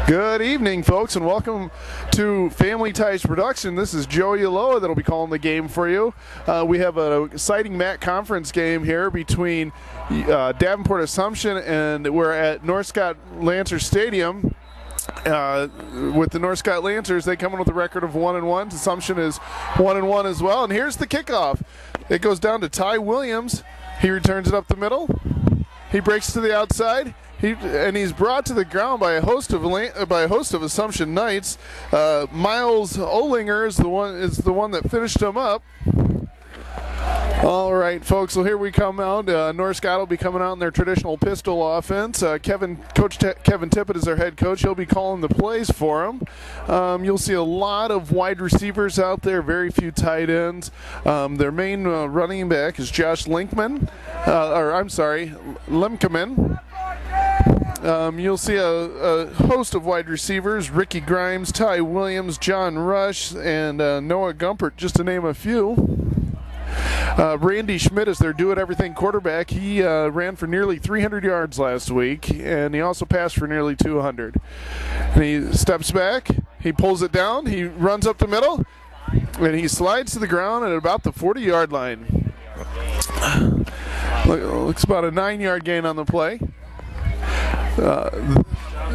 Good evening, folks, and welcome to Family Ties Production. This is Joey Aloa that'll be calling the game for you. We have an exciting MAC conference game here between Davenport Assumption, and we're at North Scott Lancer Stadium. With the North Scott Lancers, they come in with a record of 1-1. Assumption is 1-1 as well. And here's the kickoff. It goes down to Ty Williams. He returns it up the middle. He breaks to the outside. He's brought to the ground by a host of Assumption Knights. Miles Olinger is the one that finished him up. All right, folks. So here we come out. North Scott will be coming out in their traditional pistol offense. Coach Kevin Tippett is their head coach. He'll be calling the plays for them. You'll see a lot of wide receivers out there. Very few tight ends. Their main running back is Josh Lemkeman. You'll see a host of wide receivers: Ricky Grimes, Ty Williams, John Rush, and Noah Gumpert, just to name a few. Randy Schmidt is their do-it-everything quarterback. He ran for nearly 300 yards last week, and he also passed for nearly 200. And he steps back, he pulls it down, he runs up the middle, and he slides to the ground at about the 40-yard line. Looks about a 9-yard gain on the play.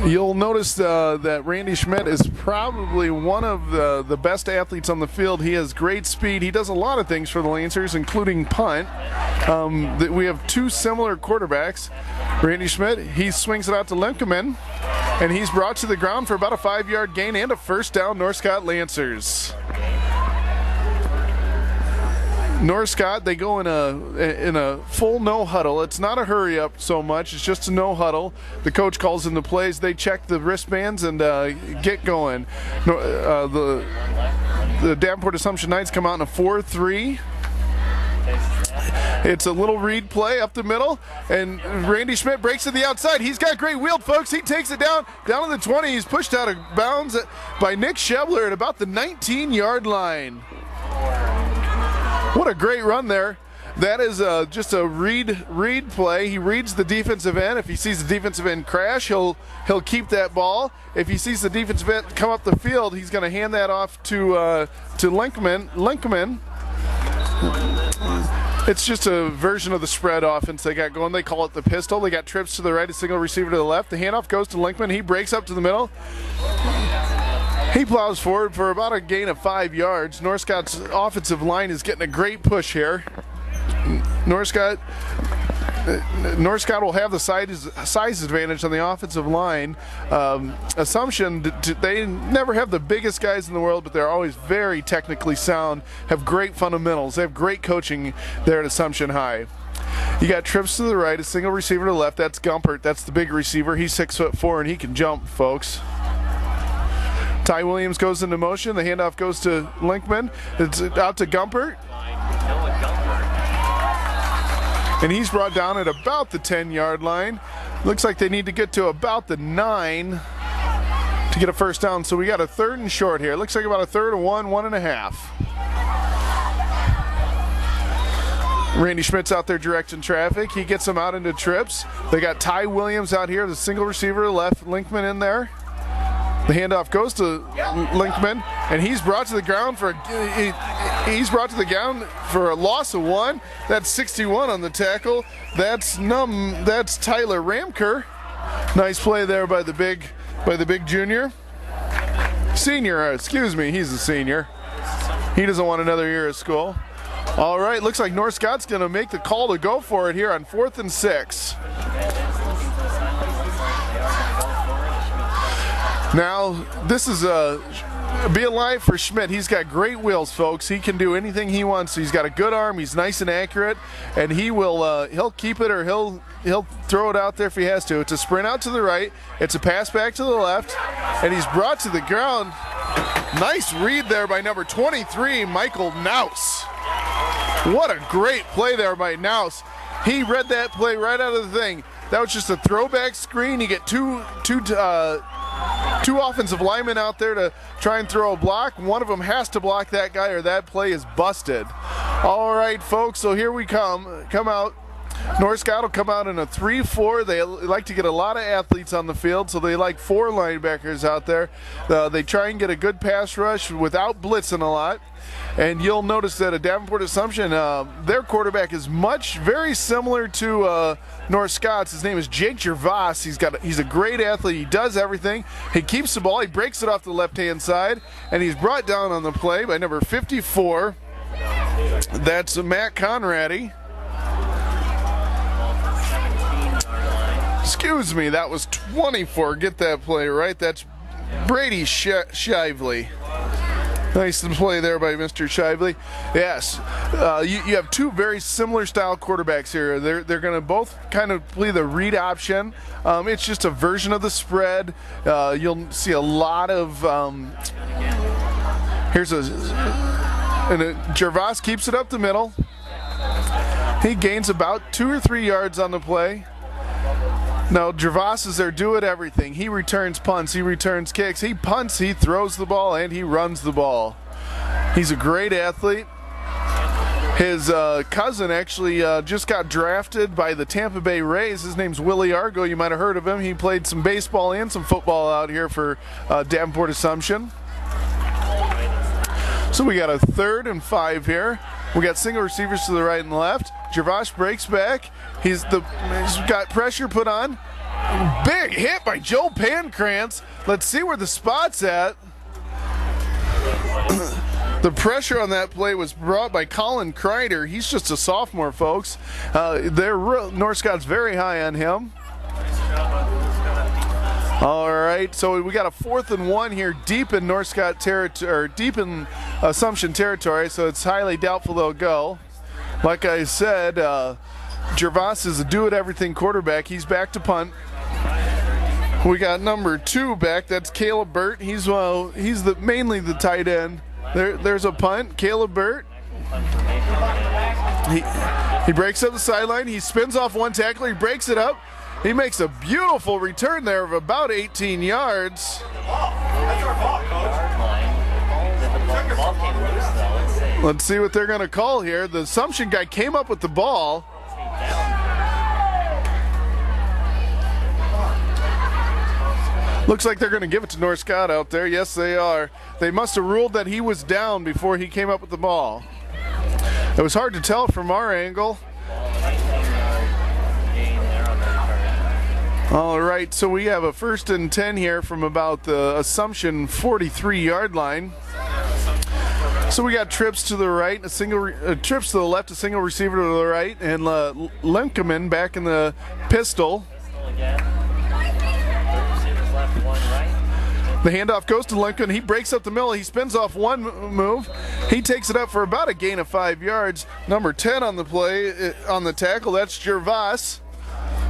You'll notice that Randy Schmidt is probably one of the best athletes on the field. He has great speed. He does a lot of things for the Lancers, including punt. We have two similar quarterbacks. Randy Schmidt, he swings it out to Lemkeman, and he's brought to the ground for about a 5-yard gain and a first down, North Scott Lancers. North Scott, they go in a full no huddle. It's not a hurry up so much. It's just a no huddle. The coach calls in the plays. They check the wristbands and get going. The Davenport Assumption Knights come out in a 4-3. It's a little read play up the middle, and Randy Schmidt breaks to the outside. He's got great wield, folks. He takes it down to the 20. He's pushed out of bounds by Nick Shebler at about the 19-yard line. What a great run there. That is just a read play. He reads the defensive end. If he sees the defensive end crash, he'll keep that ball. If he sees the defensive end come up the field, he's going to hand that off to Lemkeman. It's just a version of the spread offense they got going. They call it the pistol. They got trips to the right, a single receiver to the left. The handoff goes to Lemkeman. He breaks up to the middle. He plows forward for about a gain of 5 yards. North Scott's offensive line is getting a great push here. North Scott will have the size advantage on the offensive line. Assumption, they never have the biggest guys in the world, but they're always very technically sound, have great fundamentals. They have great coaching there at Assumption High. You got trips to the right, a single receiver to the left. That's Gumpert. That's the big receiver. He's 6'4", and he can jump, folks. Ty Williams goes into motion. The handoff goes to Lemkeman. It's out to Gumpert. And he's brought down at about the 10-yard line. Looks like they need to get to about the 9 to get a first down. So we got a 3rd and short here. Looks like about a 3rd and 1.5. Randy Schmidt's out there directing traffic. He gets them out into trips. They got Ty Williams out here, the single receiver to the left, Lemkeman in there. The handoff goes to Lemkeman, and he's brought to the ground for a loss of 1. That's 61 on the tackle. That's Tyler Ramker. Nice play there by the big junior. Senior, excuse me, he's a senior. He doesn't want another year of school. All right, looks like North Scott's going to make the call to go for it here on 4th and 6. Now, this is be alive for Schmidt. He's got great wheels, folks. He can do anything he wants. He's got a good arm. He's nice and accurate, and he'll keep it, or he'll throw it out there if he has to. It's a sprint out to the right. It's a pass back to the left, and he's brought to the ground. Nice read there by number 23, Michael Naus. What a great play there by Naus. He read that play right out of the thing. That was just a throwback screen. You get two offensive linemen out there to try and throw a block. One of them has to block that guy or that play is busted. All right, folks, so here we come out. North Scott will come out in a 3-4. They like to get a lot of athletes on the field, so they like 4 linebackers out there. They try and get a good pass rush without blitzing a lot. And you'll notice that at Davenport Assumption, their quarterback is very similar to North Scott's. His name is Jake Gervais. He's a great athlete. He does everything. He keeps the ball. He breaks it off the left-hand side, and he's brought down on the play by number 54. That's Matt Conradi. Excuse me, that was 24. Get that play right. That's Brady Shively. Nice play there by Mr. Shively. Yes, you have 2 very similar style quarterbacks here. They're going to both kind of play the read option. It's just a version of the spread. You'll see a lot of Gervais keeps it up the middle. He gains about 2 or 3 yards on the play. Now, Gervais is there doing everything. He returns punts, he returns kicks, he punts, he throws the ball, and he runs the ball. He's a great athlete. His cousin actually just got drafted by the Tampa Bay Rays. His name's Willie Argo. You might have heard of him. He played some baseball and some football out here for Davenport Assumption. So we got a 3rd and 5 here. We got single receivers to the right and left. Gervais breaks back. He's got pressure put on. Big hit by Joe Pancrantz. Let's see where the spot's at. The pressure on that play was brought by Colin Kreider. He's just a sophomore, folks. North Scott's very high on him. All right, so we got a 4th and 1 here, deep in North Scott territory, or deep in Assumption territory. So it's highly doubtful they'll go. Like I said, Gervais is a do-it-everything quarterback. He's back to punt. We got number 2 back. That's Caleb Burt. He's mainly the tight end. There's a punt. Caleb Burt. He breaks up the sideline. He spins off one tackler. He breaks it up. He makes a beautiful return there of about 18 yards. Let's see what they're going to call here. The Assumption guy came up with the ball. Looks like they're going to give it to North Scott out there. Yes, they are. They must have ruled that he was down before he came up with the ball. It was hard to tell from our angle. All right, so we have a 1st and 10 here from about the Assumption 43-yard line. So we got trips to the right, trips to the left, a single receiver to the right, and Lemkeman back in the pistol. The handoff goes to Lemkeman. He breaks up the middle. He spins off one move. He takes it up for about a gain of 5 yards. Number 10 on the play, on the tackle, that's Gervais.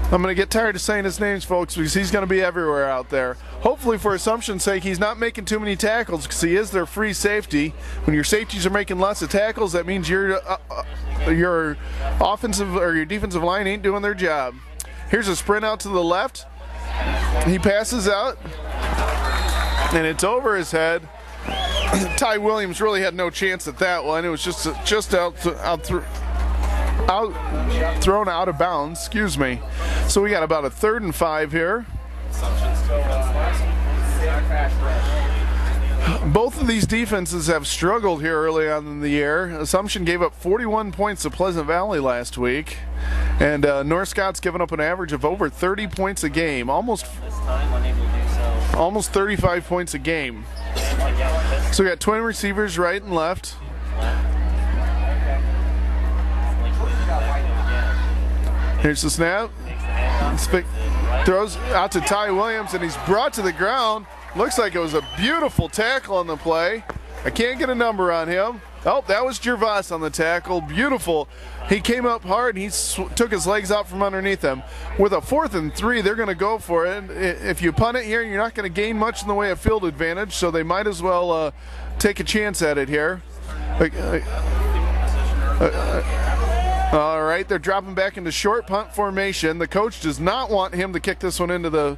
I'm going to get tired of saying his names, folks, because he's going to be everywhere out there. Hopefully, for Assumption's sake, he's not making too many tackles because he is their free safety. When your safeties are making lots of tackles, that means your offensive or your defensive line ain't doing their job. Here's a sprint out to the left. He passes out, and it's over his head. Ty Williams really had no chance at that one. It was just thrown out of bounds, excuse me. So we got about a 3rd and 5 here. Both of these defenses have struggled here early on in the year. Assumption gave up 41 points to Pleasant Valley last week, and North Scott's given up an average of over 30 points a game, almost 35 points a game. So we got twin receivers right and left. Here's the snap. Throws out to Ty Williams, and he's brought to the ground. Looks like it was a beautiful tackle on the play. I can't get a number on him. Oh, that was Gervais on the tackle. Beautiful. He came up hard, and he took his legs out from underneath him. With a 4th and 3, they're going to go for it. If you punt it here, you're not going to gain much in the way of field advantage, so they might as well take a chance at it here. All right, they're dropping back into short punt formation. The coach does not want him to kick this one into the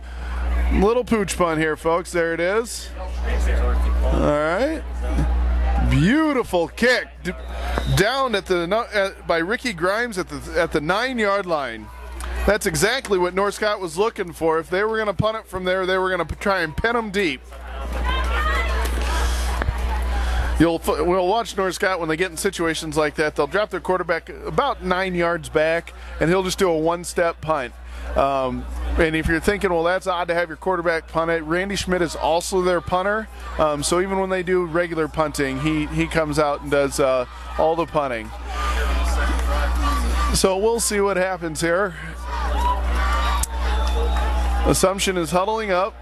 little pooch punt here, folks. There it is. All right. Beautiful kick down at by Ricky Grimes at the 9-yard line. That's exactly what North Scott was looking for. If they were going to punt it from there, they were going to try and pin them deep. We'll watch North Scott when they get in situations like that. They'll drop their quarterback about 9 yards back, and he'll just do a one-step punt. And if you're thinking, well, that's odd to have your quarterback punt it, Randy Schmidt is also their punter. So even when they do regular punting, he comes out and does all the punting. So we'll see what happens here. Assumption is huddling up.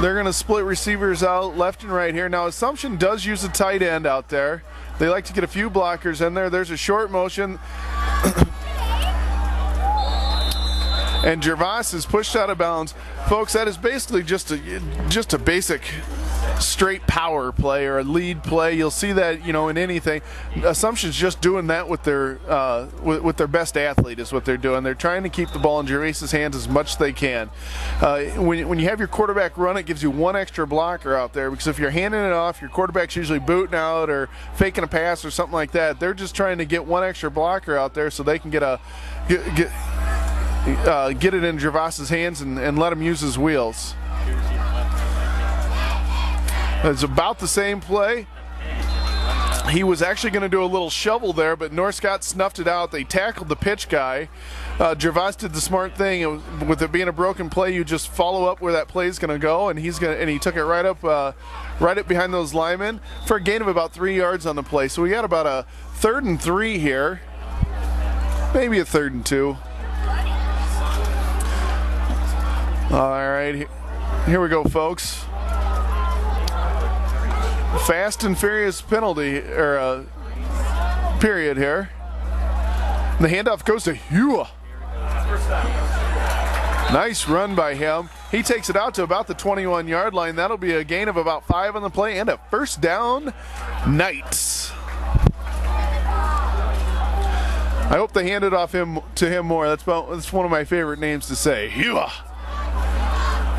They're going to split receivers out left and right here. Now, Assumption does use a tight end out there. They like to get a few blockers in there. There's a short motion. And Gervais is pushed out of bounds. Folks, that is basically just a basic straight power play or a lead play. You'll see that, in anything. Assumption's just doing that with their best athlete is what they're doing. They're trying to keep the ball in Gervais's hands as much as they can. When you have your quarterback run, it gives you one extra blocker out there, because if you're handing it off, your quarterback's usually booting out or faking a pass or something like that. They're just trying to get one extra blocker out there so they can get it in Gervais's hands and let him use his wheels. It's about the same play. He was actually going to do a little shovel there, but North Scott snuffed it out. They tackled the pitch guy. Gervais did the smart thing. With it being a broken play, you just follow up where that play is going to go, and he took it right up behind those linemen for a gain of about 3 yards on the play. So we got about a 3rd and 3 here, maybe a 3rd and 2. All right, here we go, folks. Fast and furious penalty or period here. And the handoff goes to Hua. Nice run by him. He takes it out to about the 21-yard line. That'll be a gain of about 5 on the play and a first down. Knights. I hope they hand it off to him more. That's one of my favorite names to say. Hua.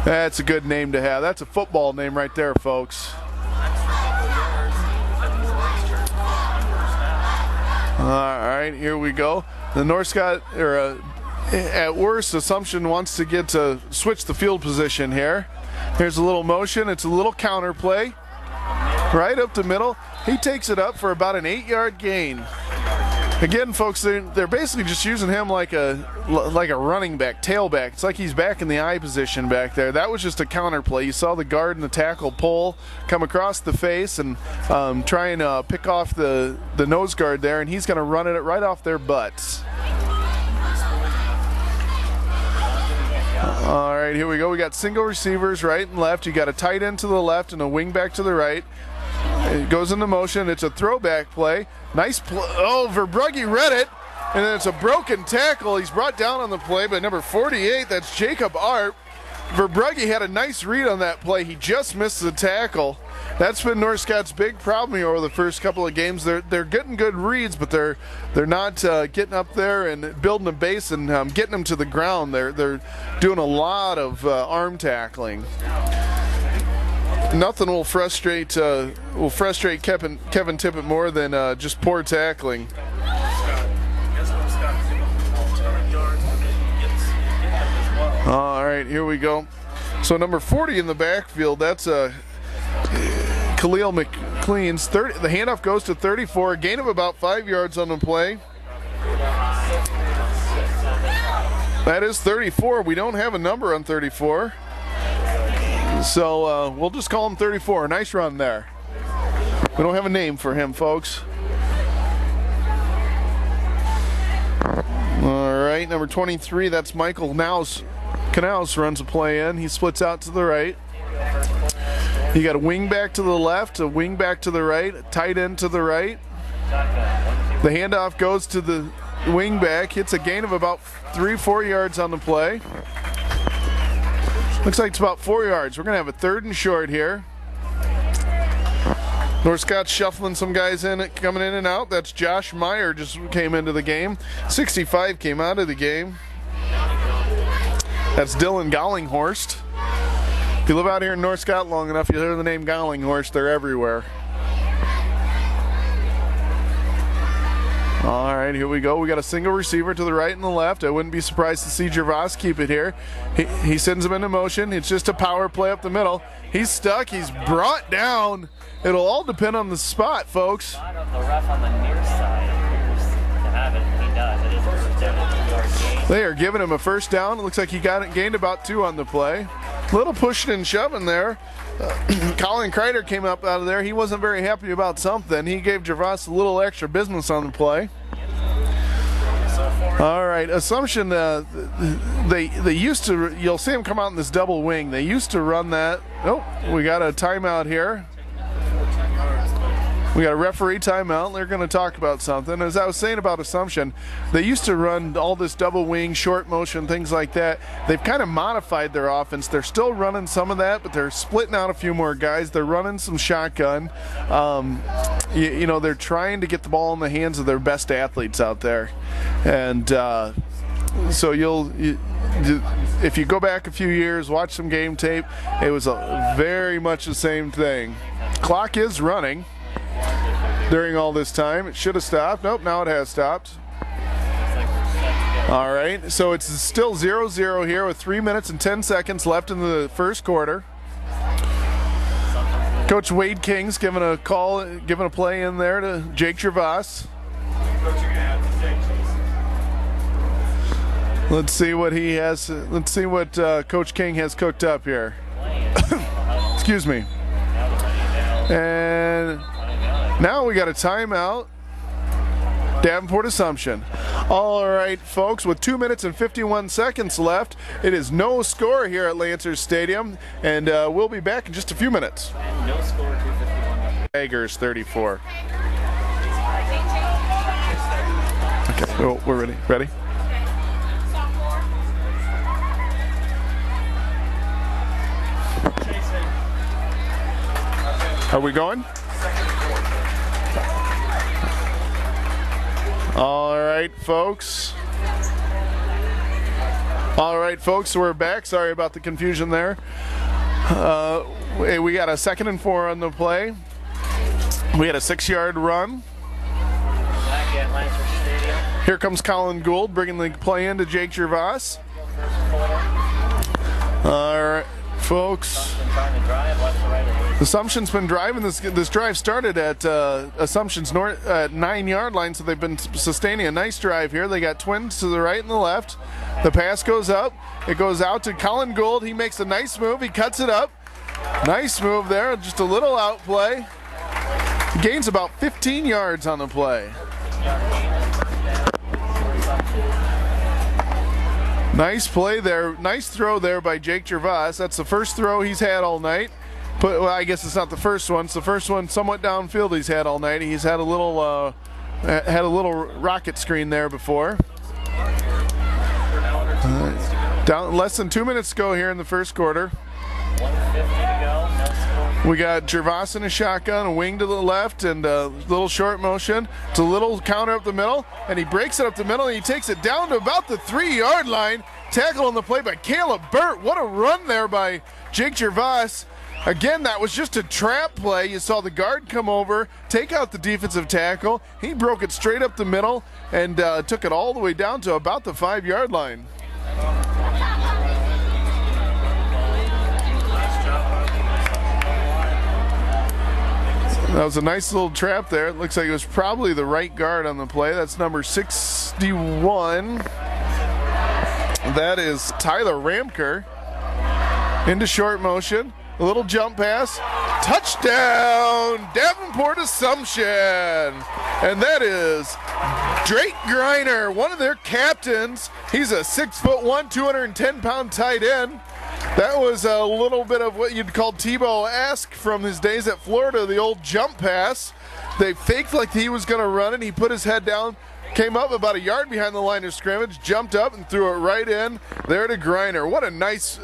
That's a good name to have. That's a football name right there, folks. All right, here we go. The North Scott, at worst, Assumption wants to switch the field position here. Here's a little motion. It's a little counter play. Right up the middle. He takes it up for about an 8-yard gain. Again, folks, they're basically just using him like a running back, tailback. It's like he's back in the I position back there. That was just a counter play. You saw the guard and the tackle pull, come across the face, and try and pick off the nose guard there, and he's going to run it right off their butts. All right, here we go. We got single receivers right and left. You got a tight end to the left and a wing back to the right. It goes into motion. It's a throwback play. Nice play. Oh, Verbrugge read it, and then it's a broken tackle. He's brought down on the play by number 48. That's Jacob Arp. Verbrugge had a nice read on that play. He just missed the tackle. That's been North Scott's big problem here over the first couple of games. They're getting good reads, but they're not getting up there and building a base and getting them to the ground. They're doing a lot of arm tackling. Nothing will frustrate Kevin Tippett more than just poor tackling. All right, here we go. So number 40 in the backfield, that's Khalil McLean's 30. The handoff goes to 34, a gain of about 5 yards on the play. That is 34. We don't have a number on 34. So we'll just call him 34. Nice run there. We don't have a name for him, folks. All right, number 23, that's Michael Knaus runs a play in. He splits out to the right. You got a wing back to the left, a wing back to the right, a tight end to the right. The handoff goes to the wing back, hits a gain of about 3-4 yards on the play. Looks like it's about 4 yards. We're going to have a 3rd and short here. North Scott's shuffling some guys coming in and out. That's Josh Meyer just came into the game. 65 came out of the game. That's Dylan Gollinghorst. If you live out here in North Scott long enough, you'll hear the name Gollinghorst. They're everywhere. All right, here we go. We got a single receiver to the right and the left. I wouldn't be surprised to see Gervais keep it here. He sends him into motion. It's just a power play up the middle. He's stuck. He's brought down. It'll all depend on the spot, folks. The ref on the near side appears to have it. He does. It is a first down and 2-yard gain. They are giving him a first down. It looks like he gained about 2 on the play. Little pushing and shoving there. Colin Kreider came up out of there. He wasn't very happy about something. He gave Gervais a little extra business on the play. All right, Assumption, they used to, you'll see him come out in this double wing. They used to run that. Oh, we got a timeout here. We got a referee timeout. They're going to talk about something. As I was saying about Assumption, they used to run all this double wing, short motion, things like that. They've kind of modified their offense. They're still running some of that, but they're splitting out a few more guys. They're running some shotgun. You know, they're trying to get the ball in the hands of their best athletes out there. And so if you go back a few years, watch some game tape, it was very much the same thing. Clock is running. During all this time, it should have stopped. Nope, now it has stopped. All right, so it's still 0-0 here with 3 minutes and 10 seconds left in the first quarter. Coach Wade King's giving a play in there to Jake Gervais. Let's see what he has. Let's see what Coach King has cooked up here. Excuse me. And now we got a timeout. Davenport Assumption. All right, folks, with 2 minutes and 51 seconds left, it is no score here at Lancers Stadium, and we'll be back in just a few minutes. And no score, 251. Tigers 34. Okay, oh, we're ready. Ready? Are we going? All right, folks. All right, folks, we're back. Sorry about the confusion there. We got a 2nd and 4 on the play. We had a 6-yard run. Back at Lancers Stadium. Here comes Colin Gould bringing the play into Jake Gervais. All right, folks. Assumption's been driving this drive. Started at Assumption's north 9-yard line, so they've been sustaining a nice drive here. They got twins to the right and the left. The pass goes up. It goes out to Colin Gould. He makes a nice move. He cuts it up. Nice move there. Just a little outplay. Gains about 15 yards on the play. Nice play there. Nice throw there by Jake Gervais. That's the first throw he's had all night. Well, I guess it's not the first one. It's the first one somewhat downfield he's had all night. He's had a little rocket screen there before. Down less than 2 minutes to go here in the first quarter. 1:50 to go. No score. We got Gervais in a shotgun, a wing to the left, and a little short motion. It's a little counter up the middle, and he breaks it up the middle, and he takes it down to about the 3-yard line. Tackle on the play by Caleb Burt. What a run there by Jake Gervais. Again, that was just a trap play. You saw the guard come over, take out the defensive tackle. He broke it straight up the middle and took it all the way down to about the 5-yard line. That was a nice little trap there. It looks like it was probably the right guard on the play. That's number 61. That is Tyler Ramker. Into short motion. A little jump pass. Touchdown! Davenport Assumption! And that is Drake Greiner, one of their captains. He's a 6'1", 210-pound tight end. That was a little bit of what you'd call Tebow-esque from his days at Florida, the old jump pass. They faked like he was going to run it. He put his head down, came up about a yard behind the line of scrimmage, jumped up and threw it right in there to Greiner. What a nice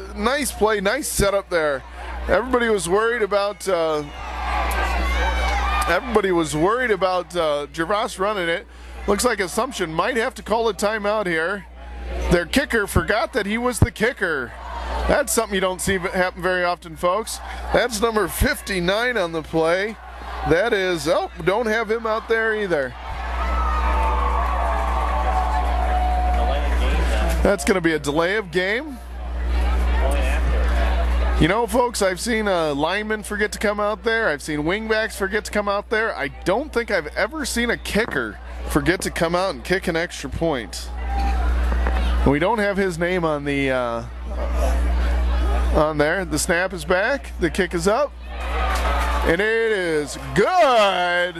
play, nice setup there. Everybody was worried about Gervais running it. Looks like Assumption might have to call a timeout here. Their kicker forgot that he was the kicker. That's something you don't see happen very often, folks. That's number 59 on the play. That is, oh, don't have him out there either. That's going to be a delay of game. You know, folks, I've seen linemen forget to come out there. I've seen wingbacks forget to come out there. I don't think I've ever seen a kicker forget to come out and kick an extra point. We don't have his name on the on there. The snap is back. The kick is up. And it is good.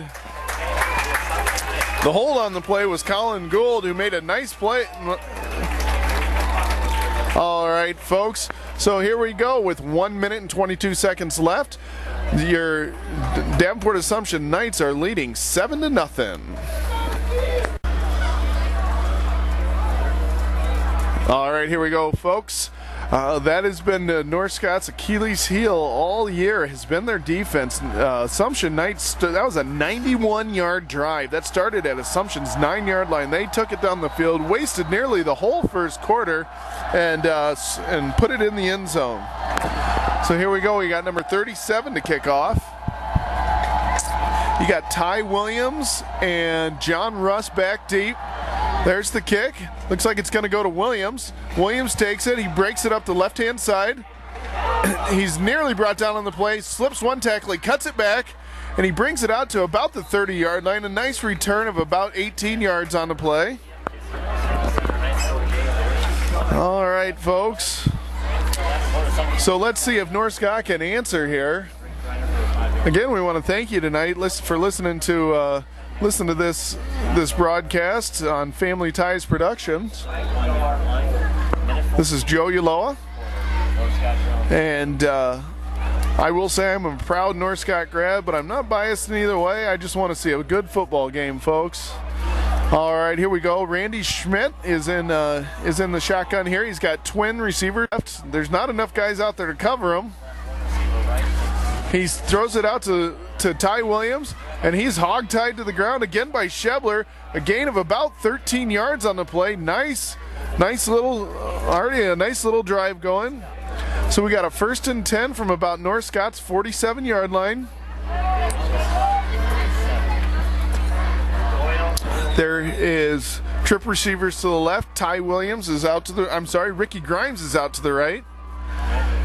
The hold on the play was Colin Gould, who made a nice play. All right, folks. So here we go with 1 minute and 22 seconds left. Your Davenport Assumption Knights are leading 7-0. All right, here we go, folks. That has been North Scott's Achilles heel all year, has been their defense. Assumption Knights, that was a 91-yard drive. That started at Assumption's 9-yard line. They took it down the field, wasted nearly the whole first quarter, and put it in the end zone. So here we go. We got number 37 to kick off. You got Ty Williams and John Russ back deep. There's the kick. Looks like it's going to go to Williams. Williams takes it. He breaks it up the left-hand side. He's nearly brought down on the play. Slips one tackle. He cuts it back, and he brings it out to about the 30-yard line. A nice return of about 18 yards on the play. All right, folks. So let's see if North Scott can answer here. Again, we want to thank you tonight for listening to this broadcast on Family Ties Productions. This is Joe Uloa, and I will say I'm a proud North Scott grad, but I'm not biased in either way. I just want to see a good football game, folks. All right, here we go. Randy Schmidt is in the shotgun here. He's got twin receivers left. There's not enough guys out there to cover him. He throws it out to Ty Williams, and he's hog-tied to the ground again by Shebler. A gain of about 13 yards on the play. Nice little drive going. So we got a 1st and 10 from about North Scott's 47-yard line. There is trip receivers to the left. Ty Williams is out to the, Ricky Grimes is out to the right.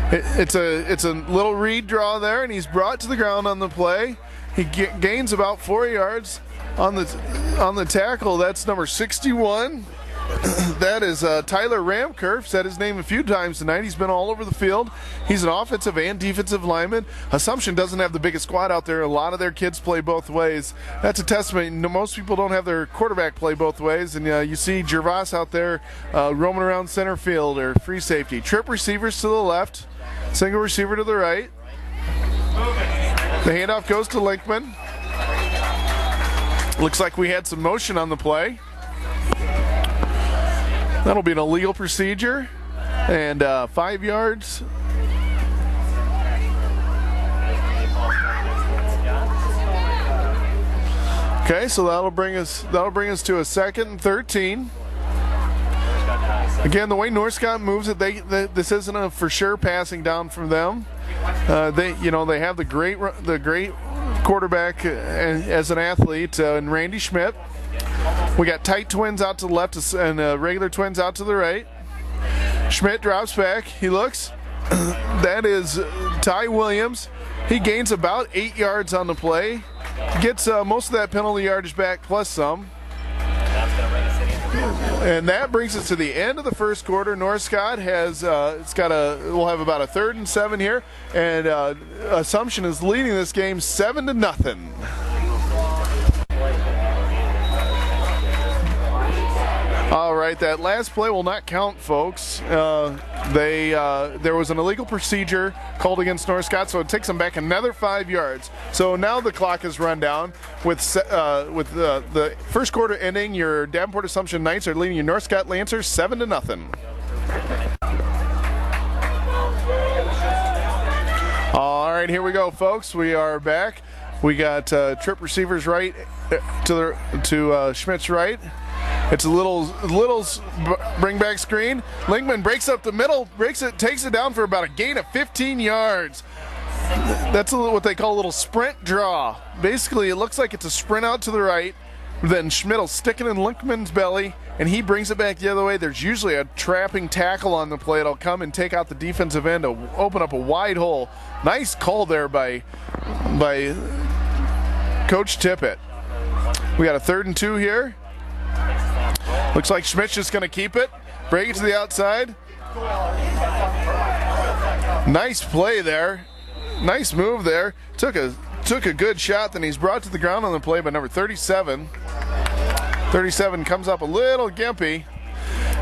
It's a little read draw there, and he's brought to the ground on the play. He gains about 4 yards on the tackle. That's number 61. That is Tyler Ramkerf. Said his name a few times tonight. He's been all over the field. He's an offensive and defensive lineman. Assumption doesn't have the biggest squad out there. A lot of their kids play both ways. That's a testament. Most people don't have their quarterback play both ways, and you see Gervais out there roaming around center field or free safety. Trip receivers to the left. Single receiver to the right. The handoff goes to Linkman. Looks like we had some motion on the play. That'll be an illegal procedure. And 5 yards. Okay, so that'll bring us to a 2nd and 13. Again, the way North Scott moves it, this isn't a for sure passing down from them. They have the great quarterback as an athlete in Randy Schmidt. We got tight twins out to the left and regular twins out to the right. Schmidt drops back. He looks. That is Ty Williams. He gains about 8 yards on the play. Gets most of that penalty yardage back plus some. And that brings us to the end of the first quarter. North Scott we'll have about a 3rd and 7 here, and Assumption is leading this game 7-0. All right, that last play will not count, folks. There was an illegal procedure called against North Scott, so it takes them back another 5 yards. So now the clock is run down. With the first quarter ending, your Davenport Assumption Knights are leading your North Scott Lancers 7-0. All right, here we go, folks. We are back. We got trip receivers right to Schmidt's right. It's a little bring back screen. Linkman breaks up the middle, takes it down for about a gain of 15 yards. That's what they call a little sprint draw. Basically, it looks like it's a sprint out to the right. Then Schmidt will stick it in Linkman's belly, and he brings it back the other way. There's usually a trapping tackle on the play. It'll come and take out the defensive end to open up a wide hole. Nice call there by Coach Tippett. We got a 3rd and 2 here. Looks like Schmidt's just going to keep it. Break it to the outside. Nice play there. Nice move there. Took a good shot, then he's brought to the ground on the play by number 37. 37 comes up a little gimpy.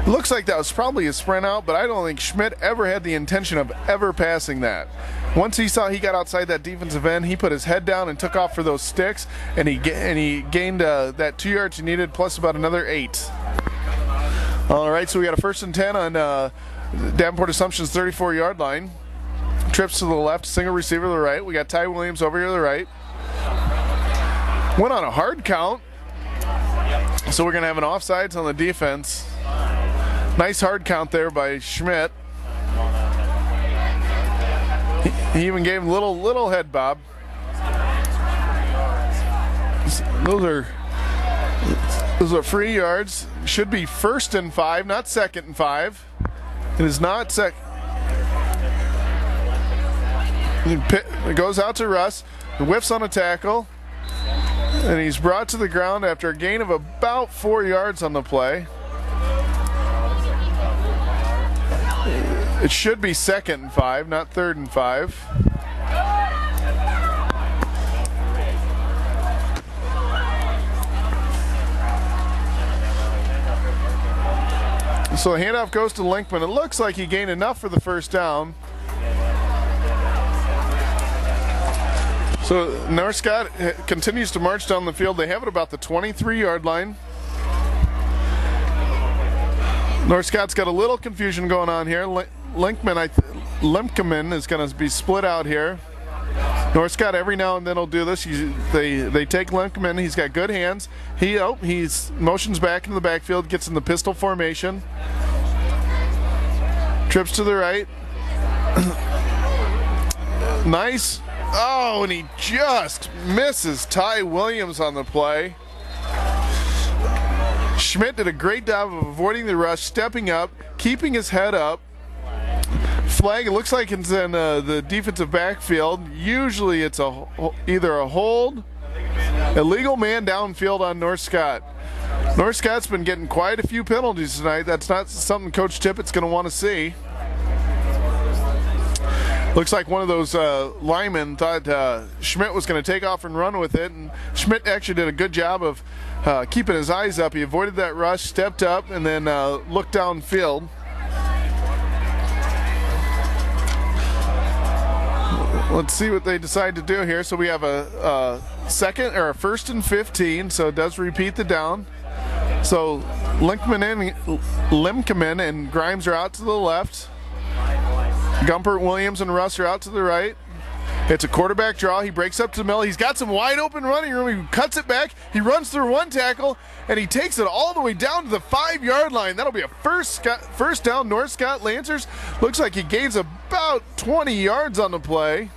Looks like that was probably a sprint out, but I don't think Schmidt ever had the intention of ever passing that. Once he saw he got outside that defensive end, he put his head down and took off for those sticks, and he gained that 2 yards he needed, plus about another 8. All right, so we got a 1st and 10 on Davenport Assumption's 34-yard line. Trips to the left, single receiver to the right. We got Ty Williams over here to the right. Went on a hard count, so we're going to have an offsides on the defense. Nice hard count there by Schmidt. He even gave him a little head bob. Those are free yards. Should be 1st and 5, not 2nd and 5. It is not second. It goes out to Russ. The whiffs on a tackle. And he's brought to the ground after a gain of about 4 yards on the play. It should be 2nd and 5, not 3rd and 5. So the handoff goes to Linkman. It looks like he gained enough for the 1st down. So North Scott continues to march down the field. They have it about the 23-yard line. North Scott's got a little confusion going on here. Lemkeman is going to be split out here. North Scott every now and then will do this. They take Lemkeman. He's got good hands. He motions back into the backfield, gets in the pistol formation. Trips to the right. Nice. Oh, and he just misses Ty Williams on the play. Schmidt did a great job of avoiding the rush, stepping up, keeping his head up. Flag, it looks like it's in the defensive backfield. Usually it's either a hold, illegal man downfield on North Scott. North Scott's been getting quite a few penalties tonight. That's not something Coach Tippett's going to want to see. Looks like one of those linemen thought Schmidt was going to take off and run with it, and Schmidt actually did a good job of keeping his eyes up. He avoided that rush, stepped up, and then looked downfield. Let's see what they decide to do here. So we have a 1st and 15, so it does repeat the down. So Lemkeman and Grimes are out to the left. Gumpert, Williams, and Russ are out to the right. It's a quarterback draw. He breaks up to the middle. He's got some wide open running room. He cuts it back. He runs through one tackle, and he takes it all the way down to the 5-yard line. That'll be a first down, North Scott Lancers. Looks like he gains about 20 yards on the play.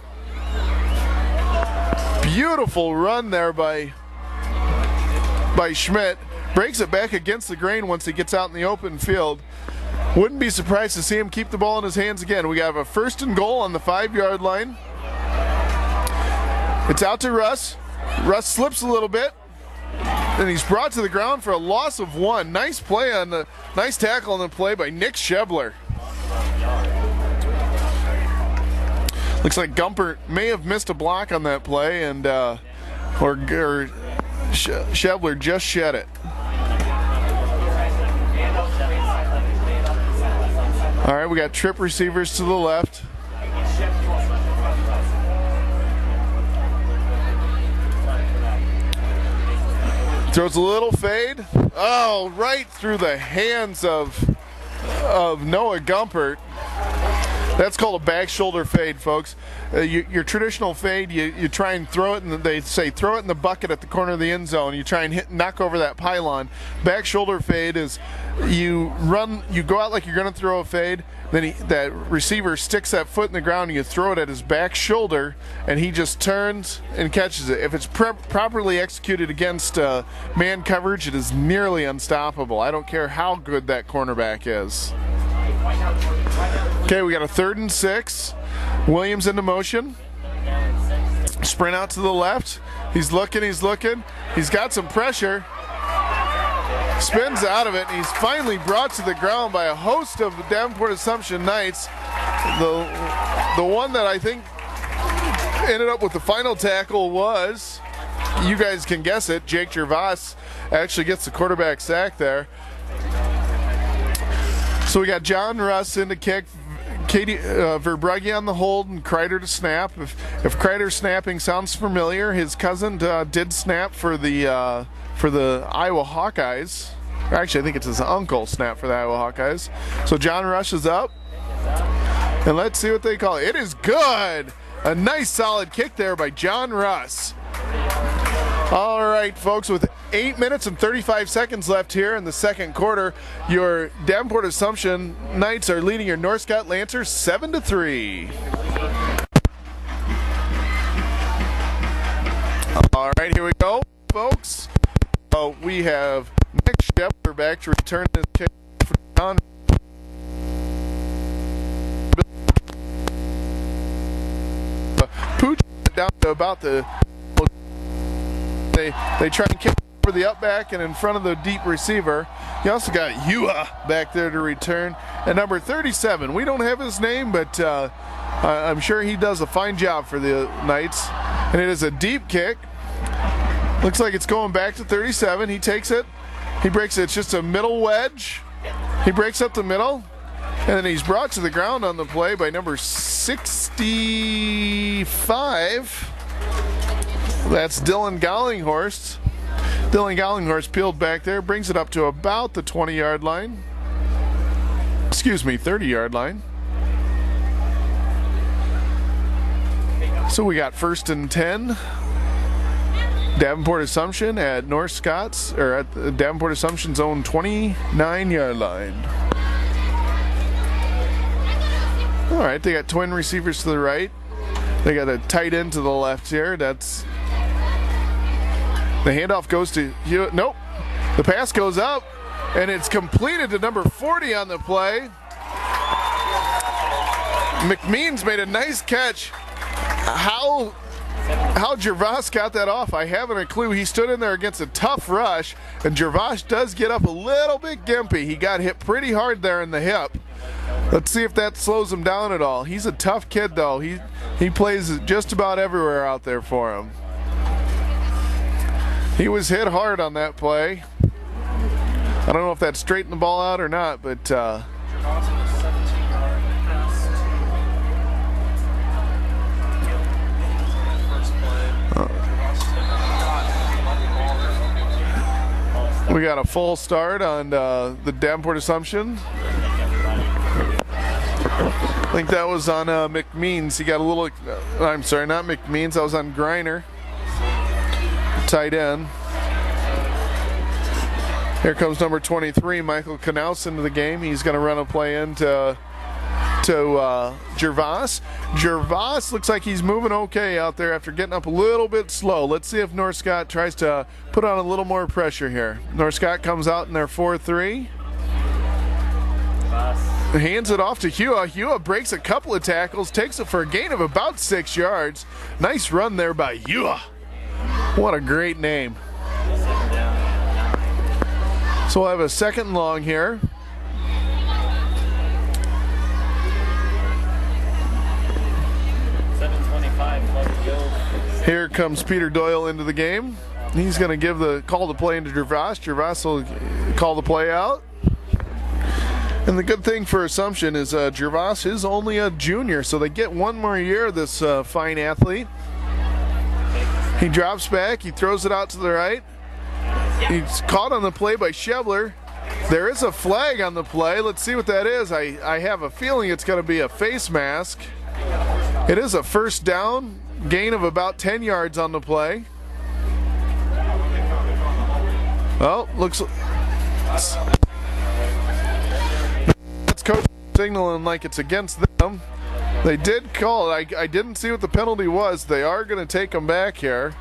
Beautiful run there by Schmidt. Breaks it back against the grain once he gets out in the open field. Wouldn't be surprised to see him keep the ball in his hands again. We have a 1st and goal on the 5-yard line. It's out to Russ. Russ slips a little bit, and he's brought to the ground for a loss of 1. Nice tackle on the play by Nick Shebler. Looks like Gumpert may have missed a block on that play, and Shebler just shed it. All right, we got trip receivers to the left. Throws a little fade. Oh, right through the hands of Noah Gumpert. That's called a back shoulder fade, folks. Your traditional fade, you try and throw it, and they say throw it in the bucket at the corner of the end zone. You try and knock over that pylon. Back shoulder fade is you go out like you're going to throw a fade, then that receiver sticks that foot in the ground, and you throw it at his back shoulder, and he just turns and catches it. If it's properly executed against man coverage, it is nearly unstoppable. I don't care how good that cornerback is. Okay, we got a 3rd and 6. Williams into motion. Sprint out to the left. He's looking. He's got some pressure. Spins out of it, and he's finally brought to the ground by a host of Davenport Assumption Knights. The one that I think ended up with the final tackle was, you guys can guess it, Jake Gervais actually gets the quarterback sack there. So we got John Russ in to kick, Katie Verbrugge on the hold, and Kreider to snap. If Kreider snapping sounds familiar, his cousin did snap for the Iowa Hawkeyes. Actually, I think it's his uncle snapped for the Iowa Hawkeyes. So John Rush is up, and let's see what they call it. It is good. A nice solid kick there by John Russ. All right, folks, with 8 minutes and 35 seconds left here in the second quarter, your Davenport Assumption Knights are leading your North Scott Lancers 7-3. All right, here we go, folks. We have Nick Shepler back to return this kick for John. Pooch down to about the. They try and kick for the up back and in front of the deep receiver. You also got Yua back there to return. And number 37, we don't have his name, but I'm sure he does a fine job for the Knights. And it is a deep kick. Looks like it's going back to 37. He takes it. He breaks it. It's just a middle wedge. He breaks up the middle. And then he's brought to the ground on the play by number 65. That's Dylan Gollinghorst. Dylan Gollinghorst peeled back there, brings it up to about the 20-yard line. Excuse me, 30-yard line. So we got 1st and 10. Davenport Assumption at North Scott's, or at the Davenport Assumption's own 29-yard line. All right, they got twin receivers to the right. They got a tight end to the left here. That's the handoff goes to Hewitt. Nope. The pass goes up, and it's completed to number 40 on the play. McMeans made a nice catch. How Gervais got that off, I haven't a clue. He stood in there against a tough rush, and Gervais does get up a little bit gimpy. He got hit pretty hard there in the hip. Let's see if that slows him down at all. He's a tough kid, though. He plays just about everywhere out there for him. He was hit hard on that play. I don't know if that straightened the ball out or not, but we got a full start on the Davenport Assumption. I think that was on McMeans. He got a little, I'm sorry, not McMeans. That was on Greiner, tight end. Here comes number 23, Michael Knaus, into the game. He's going to run a play into Gervais. Gervais looks like he's moving okay out there after getting up a little bit slow. Let's see if North Scott tries to put on a little more pressure here. North Scott comes out in their 4-3. Hands it off to Hua. Hua breaks a couple of tackles, takes it for a gain of about 6 yards. Nice run there by Hua. What a great name. So we'll have a 2nd and long here. Here comes Peter Doyle into the game. He's going to give the call to play into Gervais. Gervais will call the play out. And the good thing for Assumption is Gervais is only a junior, so they get one more year, this fine athlete. He drops back. He throws it out to the right. He's caught on the play by Shevler. There is a flag on the play. Let's see what that is. I have a feeling it's going to be a face mask. It is a first down, gain of about 10 yards on the play. Oh, looks. That's coach signaling like it's against them. They did call it. I didn't see what the penalty was. They are going to take them back here.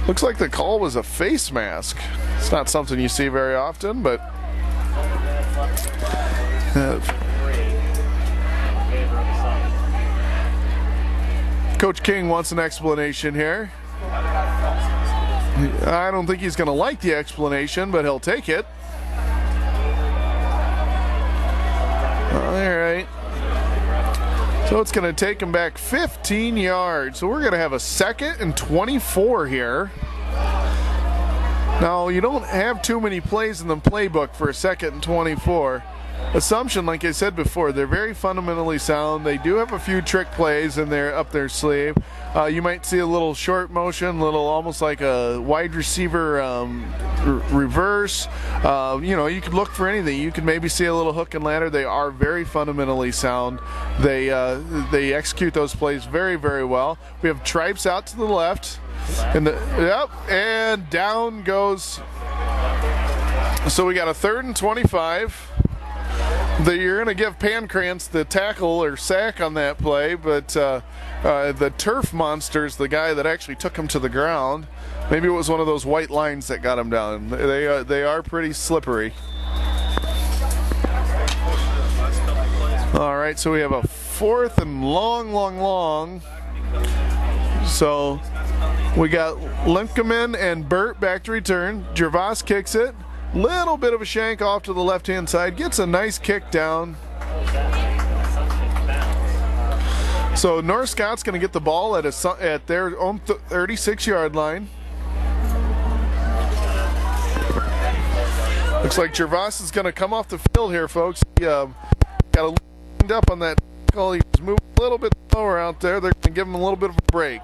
Looks like the call was a face mask. It's not something you see very often, but Coach King wants an explanation here. I don't think he's going to like the explanation, but he'll take it. All right. So it's going to take him back 15 yards. So we're going to have a 2nd and 24 here. Now, you don't have too many plays in the playbook for a 2nd and 24. Assumption, like I said before, they're very fundamentally sound. They do have a few trick plays in there up their sleeve. You might see a little short motion, little almost like a wide receiver reverse. You could look for anything. You could maybe see a little hook and ladder. They are very fundamentally sound. They execute those plays very, very well. We have Tripes out to the left. And down goes. So we got a 3rd and 25. You're going to give Pancrantz the tackle or sack on that play, but the turf monster's the guy that actually took him to the ground. Maybe it was one of those white lines that got him down. They are pretty slippery. All right, so we have a 4th and long. So we got Limkeman and Burt back to return. Gervais kicks it. Little bit of a shank off to the left-hand side. Gets a nice kick down. So North Scott's going to get the ball at their own 36-yard line. Looks like Gervais is going to come off the field here, folks. He got a little up on that tackle. He was moving a little bit slower out there. They're going to give him a little bit of a break.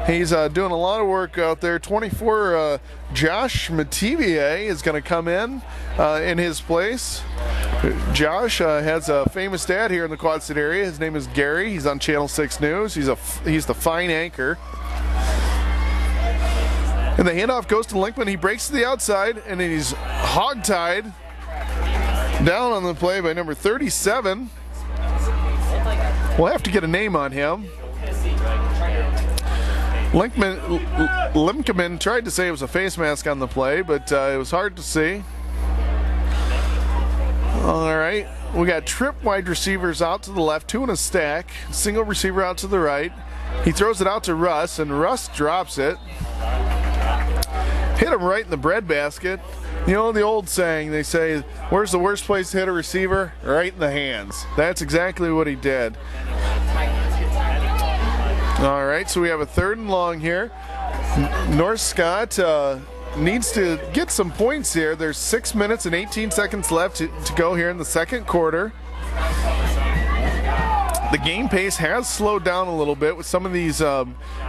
He's doing a lot of work out there. 24, Josh Mativier is going to come in his place. Josh has a famous dad here in the Quad City area. His name is Gary. He's on Channel 6 News. He's the fine anchor. And the handoff goes to Linkman. He breaks to the outside, and then he's hog-tied down on the play by number 37. We'll have to get a name on him. Limkeman tried to say it was a face mask on the play, but it was hard to see. All right, we got trip wide receivers out to the left, 2 in a stack, single receiver out to the right. He throws it out to Russ, and Russ drops it. Hit him right in the breadbasket. You know the old saying, they say, where's the worst place to hit a receiver? Right in the hands. That's exactly what he did. All right, so we have a 3rd and long here. North Scott needs to get some points here. There's 6 minutes and 18 seconds left to go here in the 2nd quarter. The game pace has slowed down a little bit with some of these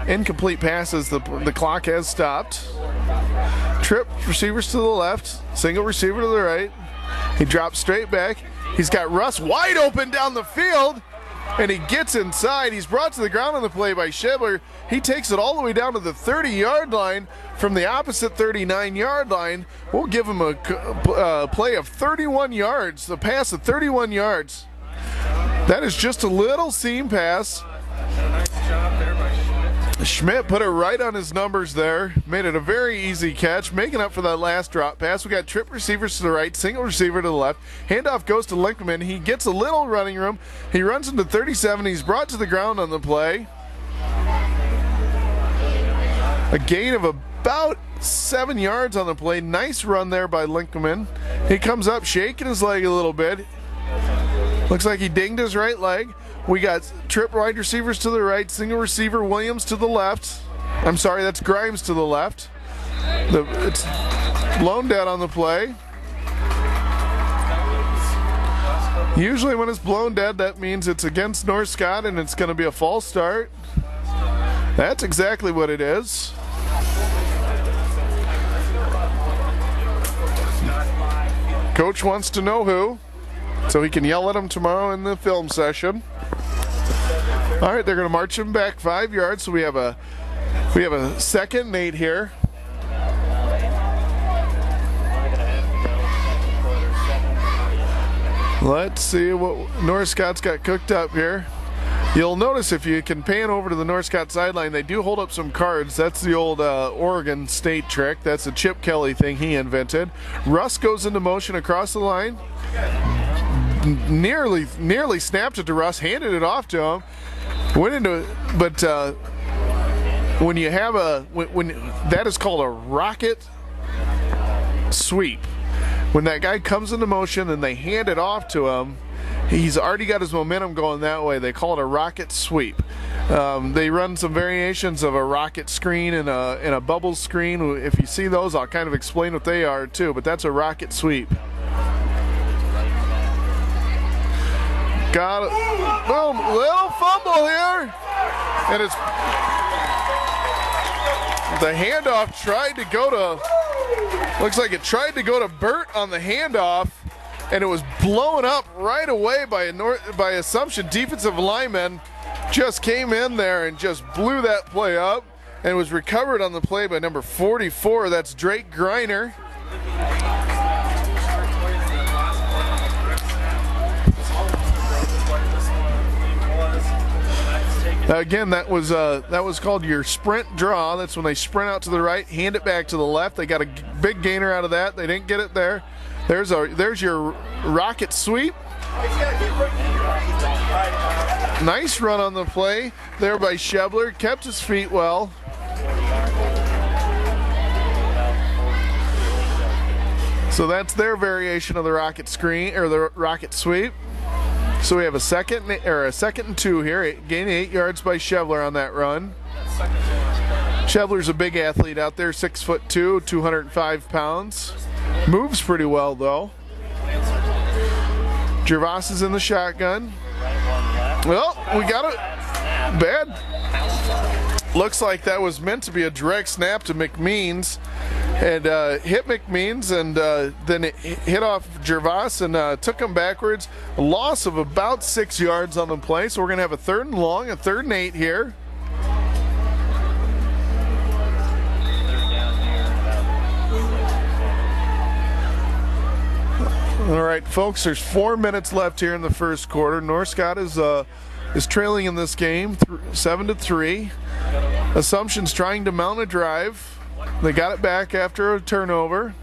incomplete passes. The clock has stopped. Trip receivers to the left, single receiver to the right. He drops straight back. He's got Russ wide open down the field, and he gets inside. He's brought to the ground on the play by Shibler. He takes it all the way down to the 30-yard line from the opposite 39-yard line. We'll give him a play of 31 yards, the pass of 31 yards. That is just a little seam pass. Schmidt put it right on his numbers there, made it a very easy catch, making up for that last drop pass. We got trip receivers to the right, single receiver to the left. Handoff goes to Linkman. He gets a little running room. He runs into 37. He's brought to the ground on the play. A gain of about 7 yards on the play. Nice run there by Linkman. He comes up shaking his leg a little bit. Looks like he dinged his right leg. We got trip wide receivers to the right, single receiver Williams to the left. I'm sorry, that's Grimes to the left. It's blown dead on the play. Usually when it's blown dead, that means it's against North Scott and it's going to be a false start. That's exactly what it is. Coach wants to know who, so he can yell at him tomorrow in the film session. All right, they're going to march him back 5 yards, so we have a 2nd and 8 here. Let's see what North Scott's got cooked up here. You'll notice if you can pan over to the North Scott sideline, they do hold up some cards. That's the old Oregon State trick. That's a Chip Kelly thing he invented. Russ goes into motion across the line. Nearly snapped it to Russ, handed it off to him. Went into it, but when you have when that is called a rocket sweep. When that guy comes into motion and they hand it off to him, he's already got his momentum going that way. They call it a rocket sweep. They run some variations of a rocket screen and a bubble screen. If you see those, I'll kind of explain what they are too, but that's a rocket sweep. Got it. Boom, little fumble here. And it's the handoff tried to go to, looks like it tried to go to Burt on the handoff, and it was blown up right away by Assumption defensive lineman. Just came in there and just blew that play up, and was recovered on the play by number 44. That's Drake Greiner. Again, that was called your sprint draw. That's when they sprint out to the right, hand it back to the left. They got a big gainer out of that. They didn't get it there. There's your rocket sweep. Nice run on the play there by Shebler. Kept his feet well. So that's their variation of the rocket screen or the rocket sweep. So we have a second and 2 here. Gain 8 yards by Shebler on that run. Shebler's a big athlete out there, 6'2", 205 pounds. Moves pretty well though. Gervais is in the shotgun. Well, we got it. Bad. Looks like that was meant to be a direct snap to McMeans. And hit McMeans, and then it hit off Gervais and took him backwards. A loss of about 6 yards on the play, so we're going to have a 3rd and long, a 3rd and 8 here. All right, folks, there's 4 minutes left here in the first quarter. North Scott is trailing in this game, 7-3. Assumption's trying to mount a drive. They got it back after a turnover.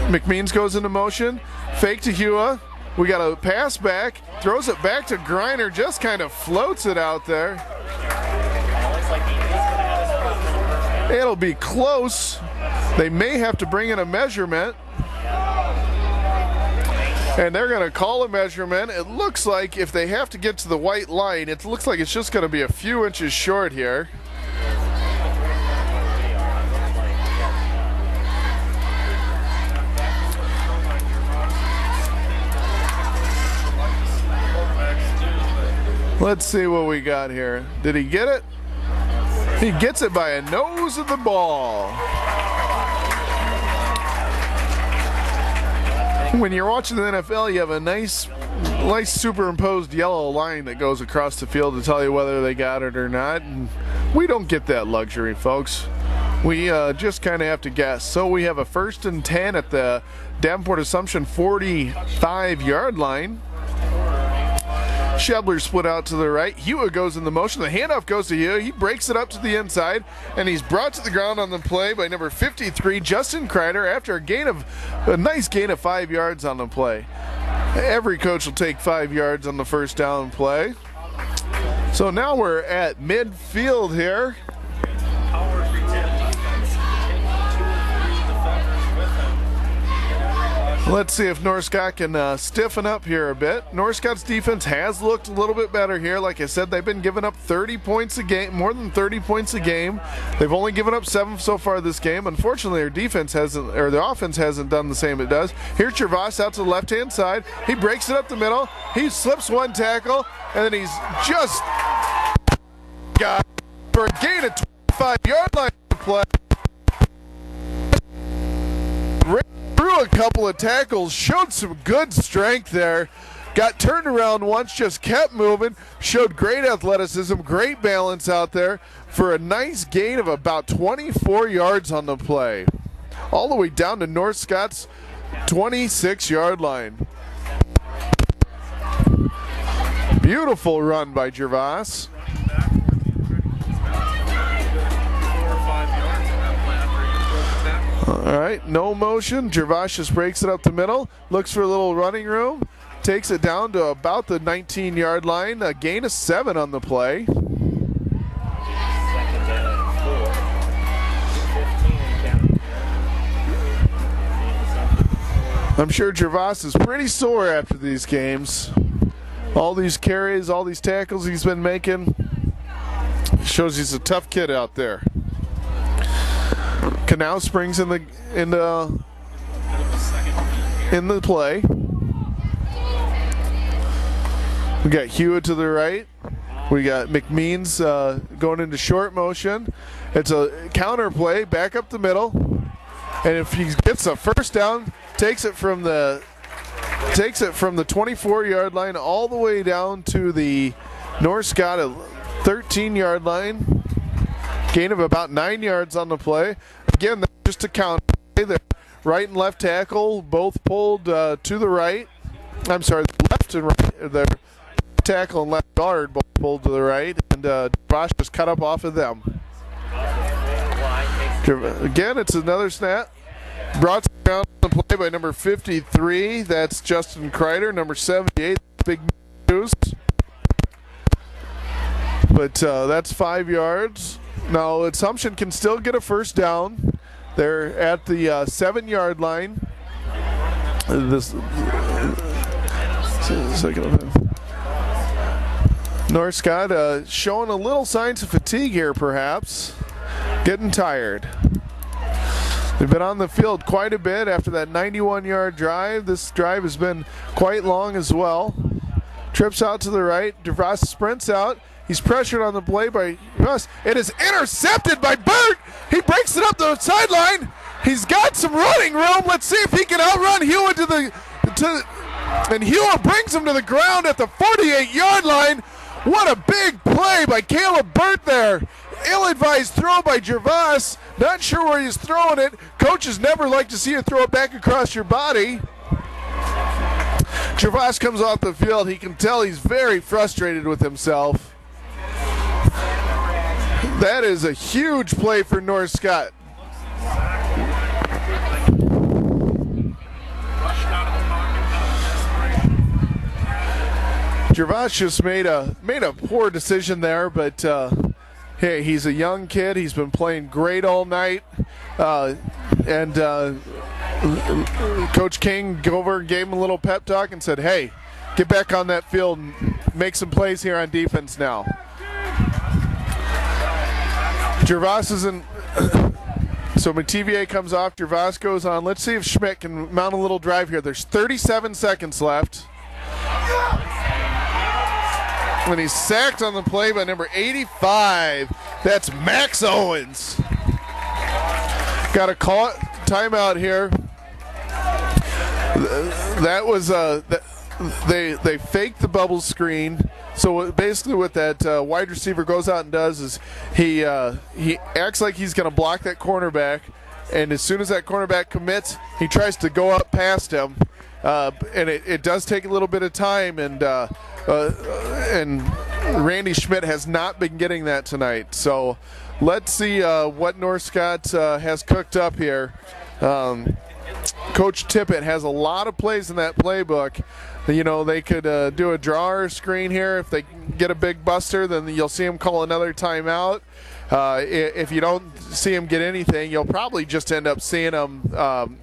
McMeans goes into motion. Fake to Hua. We got a pass back. Throws it back to Greiner. Just kind of floats it out there. It'll be close. They may have to bring in a measurement. And they're going to call a measurement. It looks like if they have to get to the white line, it looks like it's just going to be a few inches short here. Let's see what we got here. Did he get it? He gets it by a nose of the ball. When you're watching the NFL, you have a nice superimposed yellow line that goes across the field to tell you whether they got it or not. And we don't get that luxury, folks. We just kind of have to guess. So we have a 1st and 10 at the Davenport Assumption 45-yard line. Shebler split out to the right. Hua goes in the motion. The handoff goes to Hua. He breaks it up to the inside, and he's brought to the ground on the play by number 53, Justin Kreider, after a nice gain of 5 yards on the play. Every coach will take 5 yards on the first down play. So now we're at midfield here. Let's see if North Scott can stiffen up here a bit. North Scott's defense has looked a little bit better here. Like I said, they've been giving up 30 points a game, more than 30 points a game. They've only given up 7 so far this game. Unfortunately, their defense hasn't, or their offense hasn't done the same it does. Here's Gervais out to the left-hand side. He breaks it up the middle. He slips one tackle, and then he's just got for a gain of 25-yard line to play. Threw through a couple of tackles, showed some good strength there. Got turned around once, just kept moving, showed great athleticism, great balance out there for a nice gain of about 24 yards on the play. All the way down to North Scott's 26-yard line. Beautiful run by Gervais. All right, no motion. Gervais just breaks it up the middle, looks for a little running room, takes it down to about the 19-yard line. A gain of 7 on the play. I'm sure Gervais is pretty sore after these games. All these carries, all these tackles he's been making. Shows he's a tough kid out there. Canal Springs in the play. We got Hewitt to the right. We got McMeans going into short motion. It's a counter play, back up the middle. And if he gets a first down, takes it from the 24-yard line all the way down to the North Scott 13-yard line. Gain of about 9 yards on the play. Again, that's just a counter play. The right and left tackle both pulled to the right. I'm sorry, the left and right. The tackle and left guard both pulled to the right, and Bosch was cut up off of them. Again, it's another snap. Brought down on the play by number 53. That's Justin Kreider. Number 78, big news. But that's 5 yards. Now, Assumption can still get a first down. They're at the 7-yard line. North Scott showing a little signs of fatigue here, perhaps. Getting tired. They've been on the field quite a bit after that 91-yard drive. This drive has been quite long as well. Trips out to the right. DeVos sprints out. He's pressured on the play by Russ. It is intercepted by Burt. He breaks it up the sideline. He's got some running room. Let's see if he can outrun Hewitt and Hewitt brings him to the ground at the 48-yard line. What a big play by Caleb Burt there. Ill-advised throw by Gervais. Not sure where he's throwing it. Coaches never like to see you throw it back across your body. Gervais comes off the field. He can tell he's very frustrated with himself. That is a huge play for North Scott. Gervais just made a poor decision there, but hey, he's a young kid. He's been playing great all night, and Coach King over and gave him a little pep talk and said, "Hey, get back on that field and make some plays here on defense now." Gervais isn't. So Mativier comes off. Gervais goes on. Let's see if Schmidt can mount a little drive here. There's 37 seconds left. And he's sacked on the play by number 85. That's Max Owens. Got a call timeout here. That was they faked the bubble screen. So basically what that wide receiver goes out and does is he acts like he's going to block that cornerback, and as soon as that cornerback commits, he tries to go up past him. And it does take a little bit of time, and Randy Schmidt has not been getting that tonight. So let's see what North Scott has cooked up here. Coach Tippett has a lot of plays in that playbook. You know, they could do a drawer screen here. If they get a big buster, then you'll see him call another timeout. If you don't see him get anything, you'll probably just end up seeing him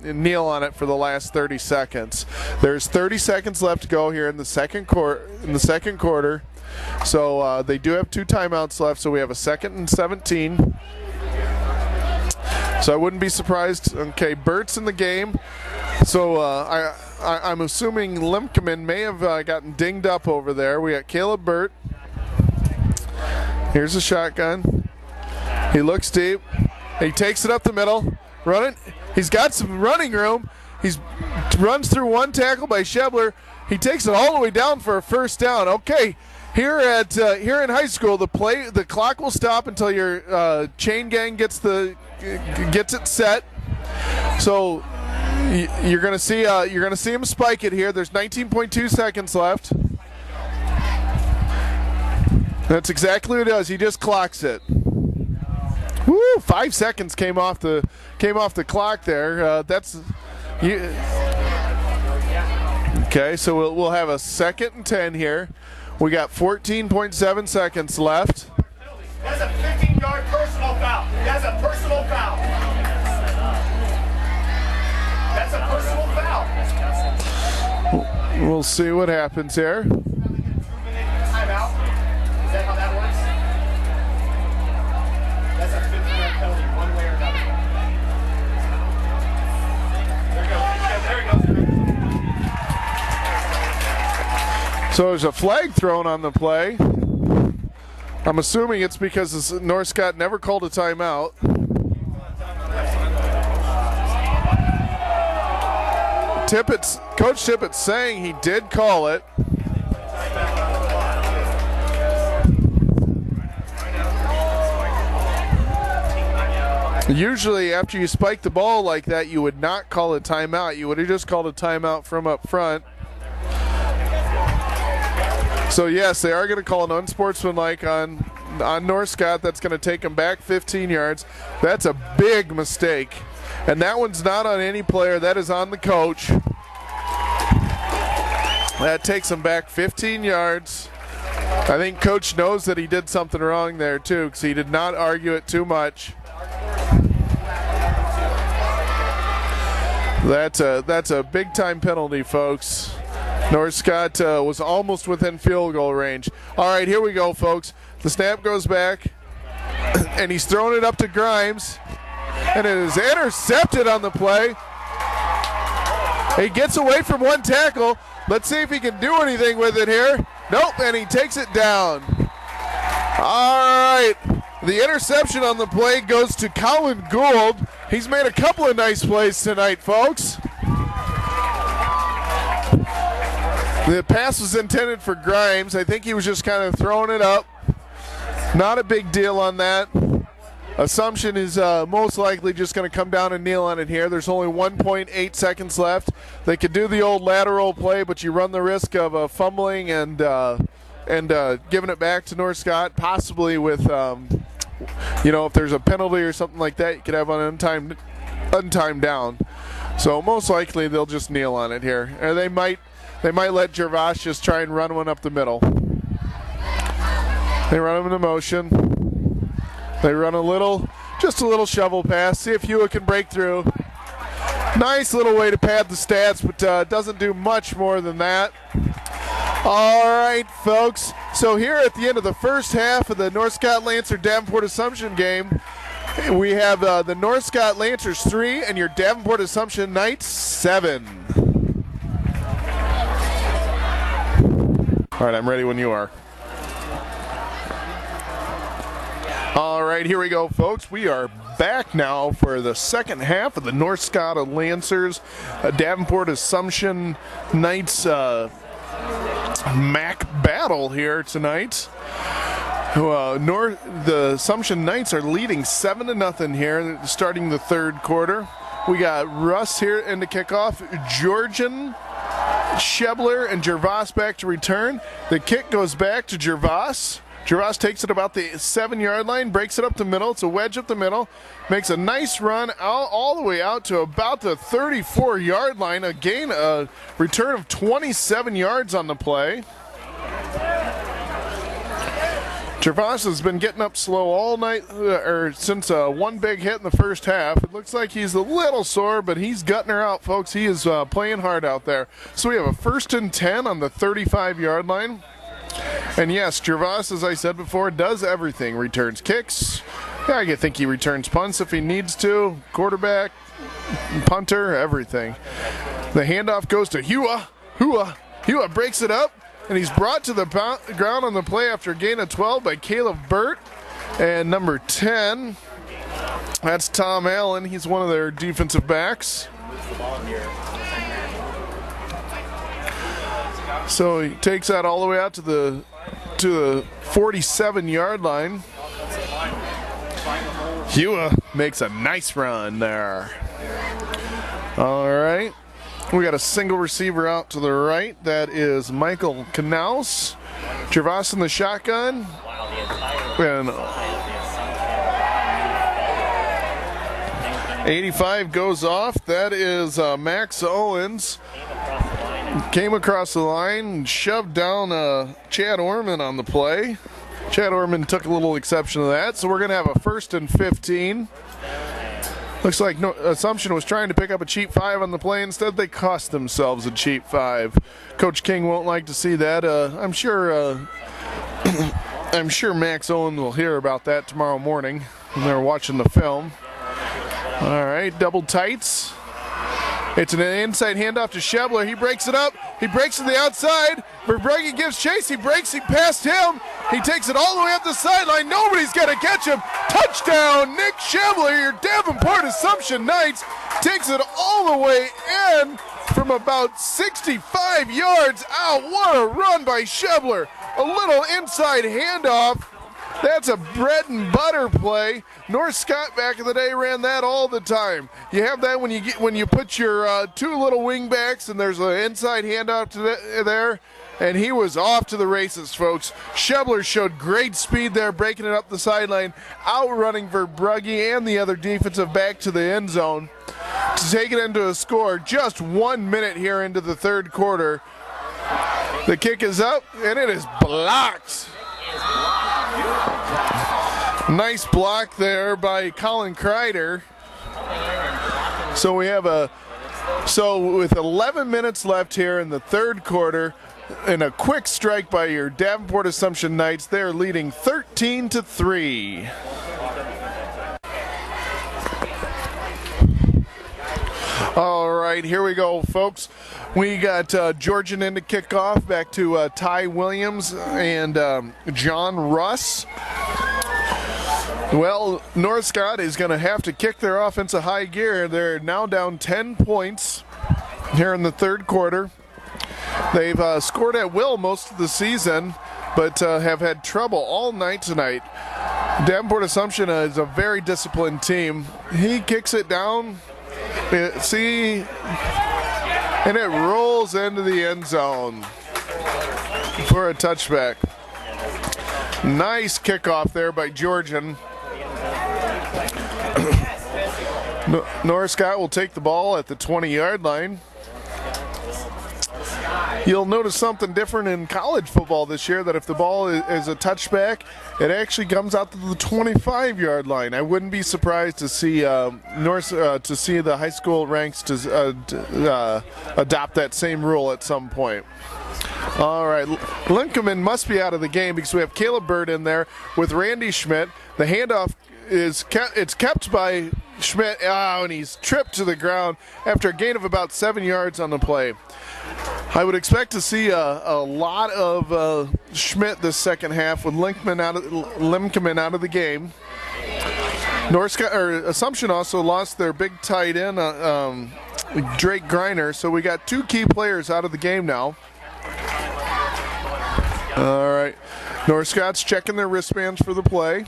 kneel on it for the last 30 seconds. There's 30 seconds left to go here in the second quarter. So they do have 2 timeouts left. So we have a 2nd and 17. So I wouldn't be surprised. Okay, Burt's in the game. So I'm assuming Limkeman may have gotten dinged up over there. We got Caleb Burt. Here's a shotgun. He looks deep. He takes it up the middle. Running. He's got some running room. He runs through one tackle by Shebler. He takes it all the way down for a first down. Okay, here in high school, the clock will stop until your chain gang gets it set. So you're gonna see him spike it here. There's 19.2 seconds left. That's exactly what he does. He just clocks it. Woo! 5 seconds came off the clock there. Okay, so we'll have a 2nd and 10 here. We got 14.7 seconds left. That's a 15-yard personal foul. That's a personal foul. That's a personal foul. We'll see what happens here. 2-minute timeout. Is that how that works? That's a 15-yard penalty, one way or another. There we go. So there's a flag thrown on the play. I'm assuming it's because North Scott never called a timeout. Coach Tippett's saying he did call it. Usually after you spike the ball like that, you would not call a timeout. You would have just called a timeout from up front. So yes, they are going to call an unsportsmanlike on North Scott. That's going to take them back 15 yards. That's a big mistake. And that one's not on any player. That is on the coach. That takes him back 15 yards. I think coach knows that he did something wrong there too, because he did not argue it too much. That's a big time penalty, folks. North Scott was almost within field goal range. All right, here we go, folks. The snap goes back, and he's throwing it up to Grimes, and it is intercepted on the play. He gets away from one tackle. Let's see if he can do anything with it here. Nope, and he takes it down. All right, the interception on the play goes to Colin Gould. He's made a couple of nice plays tonight, folks. The pass was intended for Grimes. I think he was just kind of throwing it up. Not a big deal on that. Assumption is most likely just going to come down and kneel on it here. There's only 1.8 seconds left. They could do the old lateral play, but you run the risk of fumbling and giving it back to North Scott, possibly with, if there's a penalty or something like that, you could have an untimed down. So most likely they'll just kneel on it here. Or they might let Gervais just try and run one up the middle. They run him into motion. They run just a little shovel pass. See if Hewitt can break through. Nice little way to pad the stats, but doesn't do much more than that. All right, folks. So here at the end of the first half of the North Scott Lancer Davenport Assumption game, we have the North Scott Lancers 3 and your Davenport Assumption Knights 7. All right, I'm ready when you are. All right, here we go, folks. We are back now for the second half of the North Scott Lancers Davenport Assumption Knights MAC battle here tonight. The Assumption Knights are leading 7-0 here, starting the third quarter. We got Russ here in the kickoff, Georgian, Shebler, and Gervais back to return. The kick goes back to Gervais. Gervais takes it about the 7-yard line, breaks it up the middle. It's a wedge up the middle. Makes a nice run all the way out to about the 34-yard line. Again, a return of 27 yards on the play. Gervais has been getting up slow all night, since one big hit in the first half. It looks like he's a little sore, but he's gutting her out, folks. He is playing hard out there. So we have a 1st and 10 on the 35-yard line. And yes, Gervais, as I said before, does everything. Returns kicks. Yeah, I think he returns punts if he needs to. Quarterback, punter, everything. The handoff goes to Hua. Hua breaks it up, and he's brought to the ground on the play after a gain of 12 by Caleb Burt. And number 10, that's Tom Allen. He's one of their defensive backs. moves the ball near. So he takes that all the way out to the 47-yard line. Hua makes a nice run there. All right. We got a single receiver out to the right. That is Michael Knaus. Gervais in the shotgun. And 85 goes off. That is Max Owens. Came across the line and shoved down Chad Orman on the play. Chad Orman took a little exception to that. So we're going to have a 1st and 15. Looks like Assumption was trying to pick up a cheap 5 on the play. Instead, they cost themselves a cheap 5. Coach King won't like to see that. I'm sure Max Owen will hear about that tomorrow morning when they're watching the film. All right, double tights. It's an inside handoff to Shebler. He breaks it up. He breaks to the outside. Verbrugge gives chase. He breaks. He passed him. He takes it all the way up the sideline. Nobody's going to catch him. Touchdown, Nick Shebler. Your Davenport Assumption Knights takes it all the way in from about 65 yards out. What a run by Shebler. A little inside handoff. That's a bread and butter play. North Scott back in the day ran that all the time. You have that when you put your 2 little wing backs and there's an inside handoff to there, and he was off to the races, folks. Shebler showed great speed there, breaking it up the sideline, outrunning Verbrugge and the other defensive back to the end zone to take it into a score. Just 1 minute here into the third quarter. The kick is up and it is blocked. Nice block there by Colin Kreider. So we have with 11 minutes left here in the third quarter, and a quick strike by your Davenport Assumption Knights. They're leading 13-3. All right, here we go, folks. We got Georgian in to kick off, back to Ty Williams and John Russ. Well, North Scott is going to have to kick their offense a high gear. They're now down 10 points here in the third quarter. They've scored at will most of the season, but have had trouble all night tonight. Davenport Assumption is a very disciplined team. He kicks it down. See, and it rolls into the end zone for a touchback. Nice kickoff there by Georgian. North Scott will take the ball at the 20-yard line. You'll notice something different in college football this year, that if the ball is a touchback, it actually comes out to the 25-yard line. I wouldn't be surprised to see the high school ranks to adopt that same rule at some point. All right, Lincoln must be out of the game because we have Caleb Bird in there with Randy Schmidt. The handoff is kept by Schmidt, and he's tripped to the ground after a gain of about 7 yards on the play. I would expect to see a lot of Schmidt this second half with Linkman out of the game. Assumption also lost their big tight end, Drake Griner, so we got 2 key players out of the game now. All right, North Scott's checking their wristbands for the play.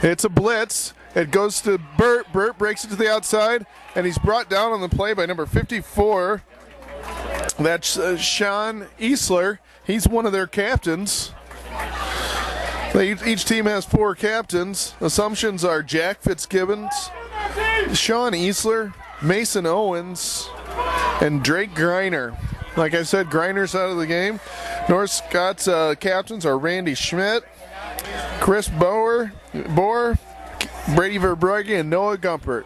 It's a blitz. It goes to Burt. Burt breaks it to the outside, and he's brought down on the play by number 54. That's Sean Easler. He's one of their captains. Each team has 4 captains. Assumptions are Jack Fitzgibbons, Sean Easler, Mason Owens, and Drake Griner. Like I said, Griner's out of the game. North Scott's captains are Randy Schmidt, Chris Boer, Brady Verbrugge, and Noah Gumpert.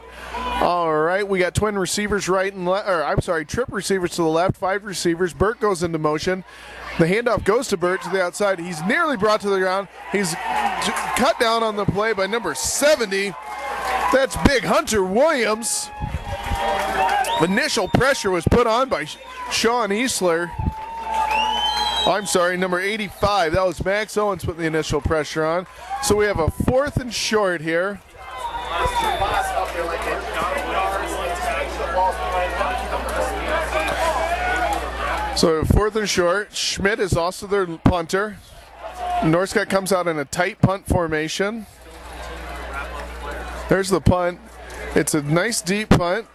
All right, we got twin receivers right and left, trip receivers to the left, 5 receivers. Burt goes into motion. The handoff goes to Burt to the outside. He's nearly brought to the ground. He's cut down on the play by number 70. That's big Hunter Williams. Initial pressure was put on by Sean Easler. Number 85. That was Max Owens putting the initial pressure on. So we have a 4th and short here. So 4th and short. Schmidt is also their punter. Northcott comes out in a tight punt formation. There's the punt. It's a nice deep punt.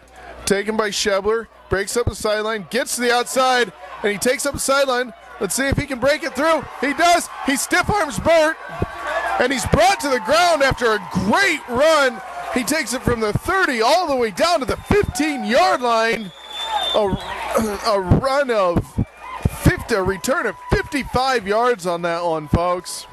Taken by Shebler. Breaks up the sideline. Gets to the outside. And he takes up the sideline. Let's see if he can break it through. He does. He stiff arms Burt. And he's brought to the ground after a great run. He takes it from the 30 all the way down to the 15-yard line. A run of 50, a return of 55 yards on that one, folks.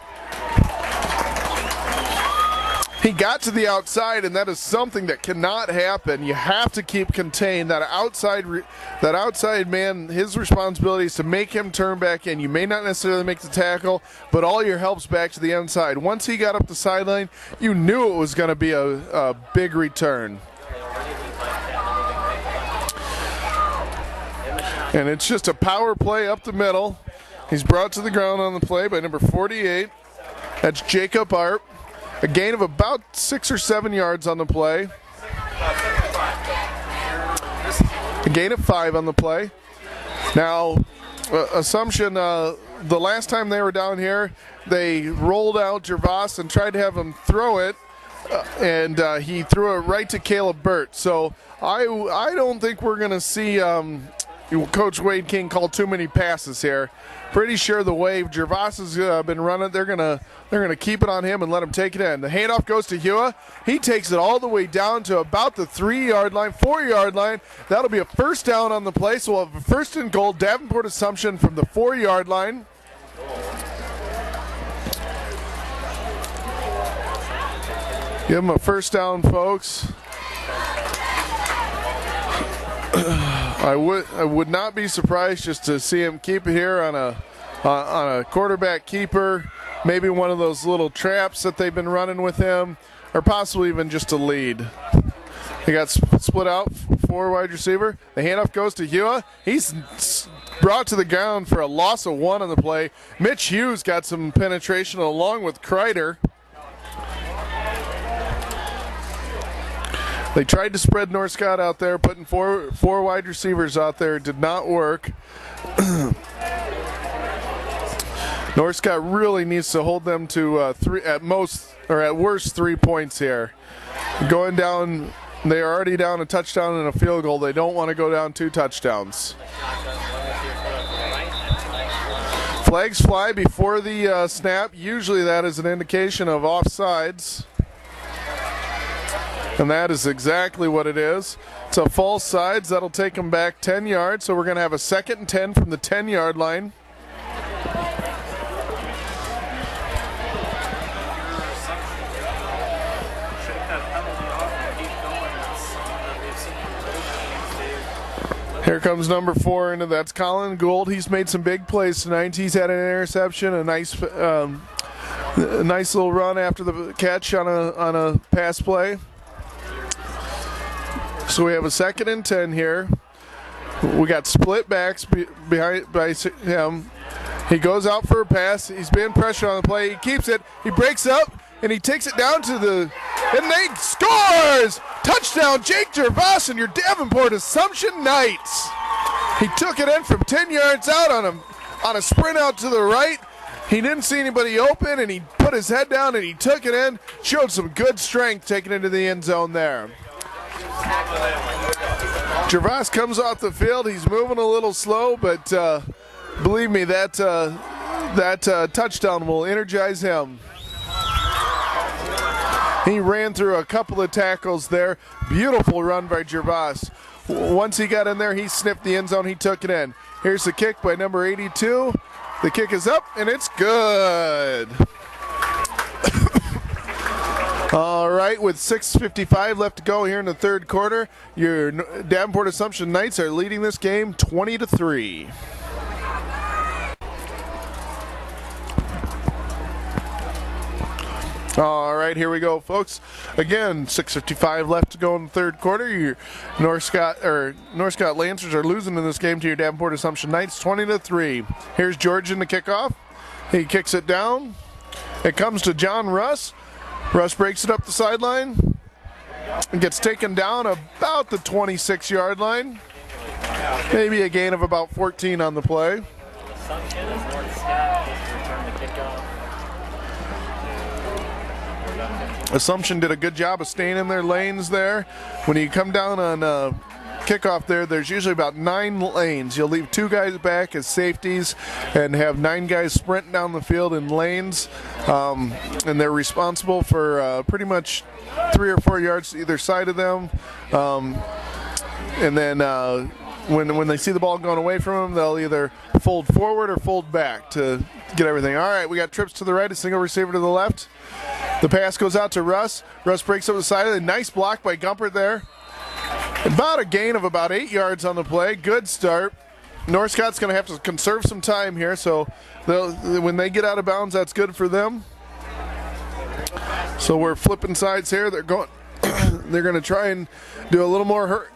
He got to the outside, and that is something that cannot happen. You have to keep contained. That outside man, his responsibility is to make him turn back in. You may not necessarily make the tackle, but all your help's back to the inside. Once he got up the sideline, you knew it was going to be a big return. And it's just a power play up the middle. He's brought to the ground on the play by number 48. That's Jacob Arp. A gain of about 6 or 7 yards on the play. A gain of 5 on the play. Now, Assumption, the last time they were down here, they rolled out Gervais and tried to have him throw it, and he threw it right to Caleb Burt. So I don't think we're going to see Coach Wade King call too many passes here. Pretty sure the way Gervais has been running, they're gonna keep it on him and let him take it in. The handoff goes to Hua. He takes it all the way down to about the 3-yard line, 4-yard line. That'll be a first down on the play. So we'll have a first and goal. Davenport Assumption from the 4-yard line. Give him a first down, folks. I would not be surprised just to see him keep it here on a quarterback keeper, maybe one of those little traps that they've been running with him, or possibly even just a lead. He got split out for wide receiver. The handoff goes to Hua. He's brought to the ground for a loss of 1 on the play. Mitch Hughes got some penetration along with Kreider. They tried to spread Northcott out there, putting four wide receivers out there. It did not work. Northcott really needs to hold them to 3 at most, or at worst 3 points here. Going down, they are already down a touchdown and a field goal. They don't want to go down 2 touchdowns. Flags fly before the snap. Usually that is an indication of offsides. And that is exactly what it is. It's a false sides. That'll take them back 10 yards. So we're going to have a 2nd and 10 from the 10-yard line. Here comes number 4 into that's Colin Gould. He's made some big plays tonight. He's had an interception, a nice little run after the catch on a pass play. So we have a 2nd and 10 here. We got split backs behind by him. He goes out for a pass. He's being pressured on the play. He keeps it. He breaks up and he takes it down to the, and they scores! Touchdown, Jake Gervais and your Davenport Assumption Knights. He took it in from 10 yards out on a sprint out to the right. He didn't see anybody open, and he put his head down and he took it in. Showed some good strength taking it into the end zone there. Gervais comes off the field. He's moving a little slow, but believe me, that touchdown will energize him. He ran through a couple of tackles there. Beautiful run by Gervais. Once he got in there, he sniffed the end zone. He took it in. Here's the kick by number 82. The kick is up, and it's good. All right, with 6:55 left to go here in the 3rd quarter, your Davenport Assumption Knights are leading this game 20-3. All right, here we go, folks. Again, 6:55 left to go in the 3rd quarter. Your Northcott Lancers are losing in this game to your Davenport Assumption Knights, 20-3. Here's George in the kickoff. He kicks it down. It comes to John Russ. Russ breaks it up the sideline and gets taken down about the 26-yard line. Maybe a gain of about 14 on the play. Assumption is North Scott just return the kickoff. Assumption did a good job of staying in their lanes there. When you come down on kickoff there's usually about 9 lanes. You'll leave 2 guys back as safeties and have 9 guys sprinting down the field in lanes. And they're responsible for pretty much 3 or 4 yards to either side of them. And then when they see the ball going away from them, they'll either fold forward or fold back to get everything. All right, we got trips to the right, a single receiver to the left. The pass goes out to Russ. Russ breaks up the side of it. Nice block by Gumpert there. About a gain of about 8 yards on the play. Good start. North Scott's going to have to conserve some time here, so when they get out of bounds, that's good for them. So we're flipping sides here. They're going to try and do a little more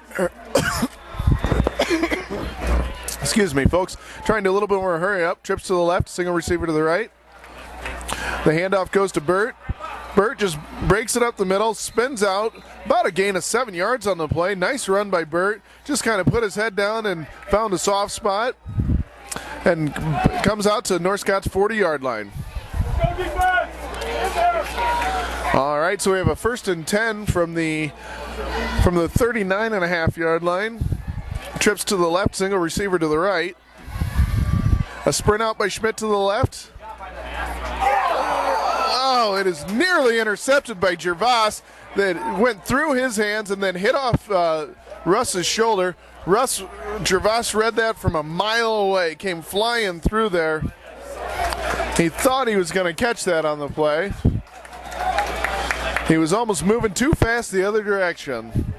excuse me, folks. Trying to do a little bit more hurry up. Trips to the left, single receiver to the right. The handoff goes to Burt. Burt just breaks it up the middle, spins out, about a gain of 7 yards on the play. Nice run by Burt. Just kind of put his head down and found a soft spot. And comes out to North Scott's 40-yard line. All right, so we have a 1st and 10 from the 39.5-yard line. Trips to the left, single receiver to the right. A sprint out by Schmidt to the left. Oh, it is nearly intercepted by Gervais. That went through his hands and then hit off Russ's shoulder. Gervais read that from a mile away, came flying through there. He thought he was going to catch that on the play. He was almost moving too fast the other direction.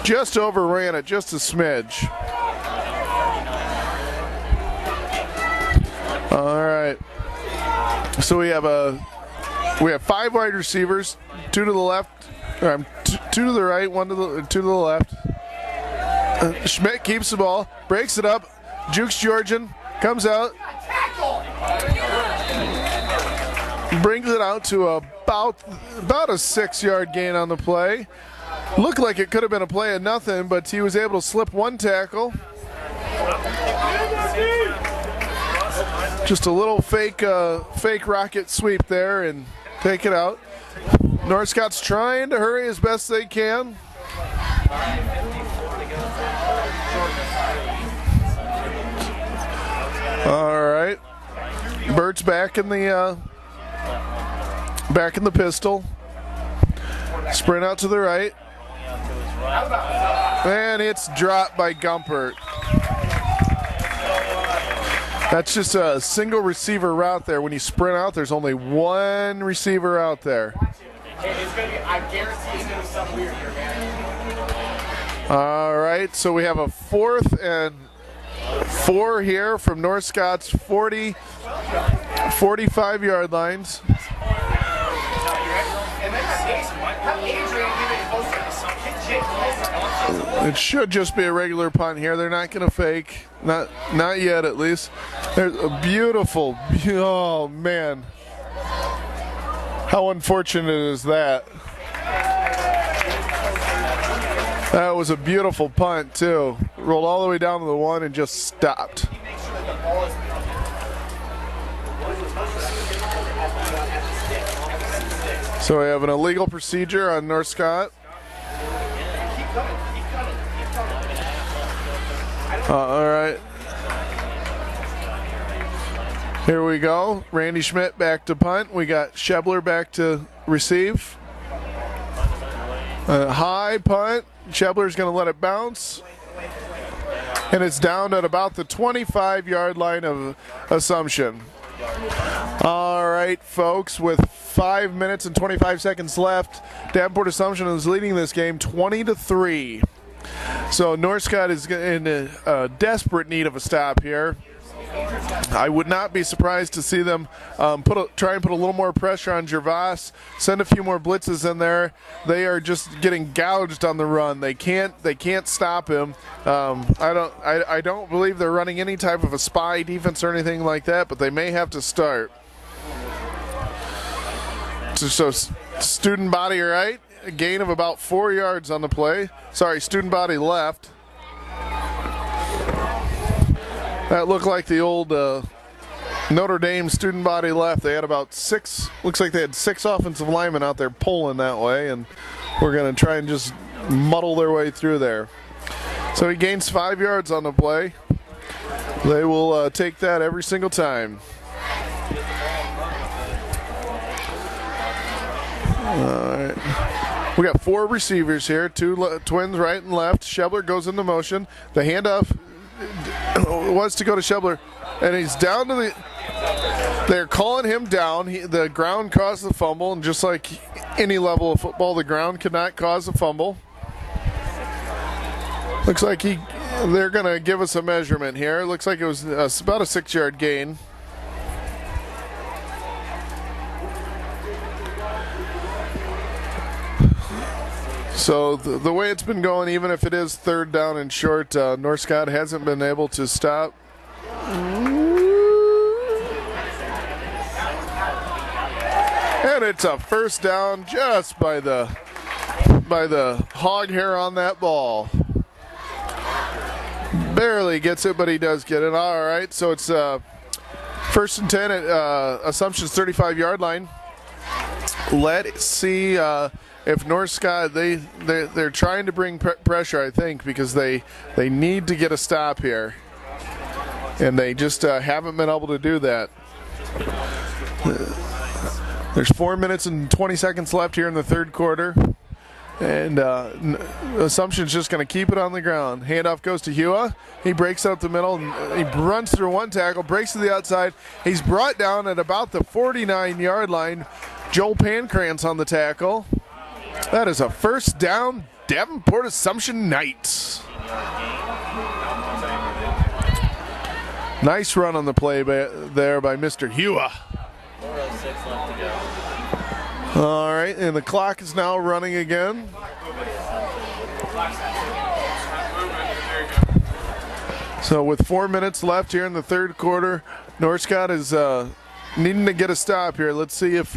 Just overran it, just a smidge. All right. So we have 5 wide receivers, 2 to the left, 2 to the right, 2 to the left. Schmidt keeps the ball, breaks it up, jukes Georgian, comes out, brings it out to about a 6-yard gain on the play. Looked like it could have been a play of nothing, but he was able to slip 1 tackle. Just a little fake rocket sweep there and take it out. North Scott's trying to hurry as best they can. All right, Burt's back in the pistol. Sprint out to the right, and it's dropped by Gumpert. That's just a single receiver route there. When you sprint out, there's only 1 receiver out there. I guarantee it's going to be something weird here, man. All right, so we have a 4th and 4 here from North Scott's 45-yard lines. It should just be a regular punt here. They're not going to fake. Not yet, at least. There's a beautiful, oh man. How unfortunate is that? That was a beautiful punt, too. Rolled all the way down to the 1 and just stopped. So we have an illegal procedure on North Scott. All right. Here we go. Randy Schmidt back to punt. We got Shebler back to receive. High punt. Shebler's going to let it bounce. And it's down at about the 25-yard line of Assumption. All right, folks, with 5 minutes and 25 seconds left, Davenport Assumption is leading this game 20-3. So North Scott is in desperate need of a stop here. I would not be surprised to see them try and put a little more pressure on Gervais, send a few more blitzes in there. They are just getting gouged on the run. They can't stop him. I don't believe they're running any type of a spy defense or anything like that, but they may have to start. So student body right, a gain of about 4 yards on the play. Sorry, student body left. That looked like the old Notre Dame student body left. They had about 6, looks like they had 6 offensive linemen out there pulling that way, and we're going to try and just muddle their way through there. So he gains 5 yards on the play. They will take that every single time. All right. We got 4 receivers here, 2 twins right and left. Shebler goes into motion. The handoff was to go to Shebler, and he's down to the. They're calling him down. The ground caused the fumble, and just like any level of football, the ground cannot cause a fumble. Looks like they're going to give us a measurement here. It looks like it was about a 6-yard gain. So the way it's been going, even if it is 3rd down and short, North Scott hasn't been able to stop. And it's a 1st down just by the hog hair on that ball. Barely gets it, but he does get it. All right, so it's 1st and 10 at Assumption's 35-yard line. Let's see if North Scott, they're trying to bring pressure, I think, because they need to get a stop here. And they just haven't been able to do that. There's 4 minutes and 20 seconds left here in the 3rd quarter. And Assumption's just going to keep it on the ground. Handoff goes to Hua. He breaks up the middle. And he runs through 1 tackle, breaks to the outside. He's brought down at about the 49-yard line. Joel Pancrantz on the tackle. That is a 1st down, Davenport Assumption Knights. Nice run on the play there by Mr. Hua. 4:06 left to go. All right, and the clock is now running again. So with 4 minutes left here in the 3rd quarter, North Scott is needing to get a stop here. Let's see if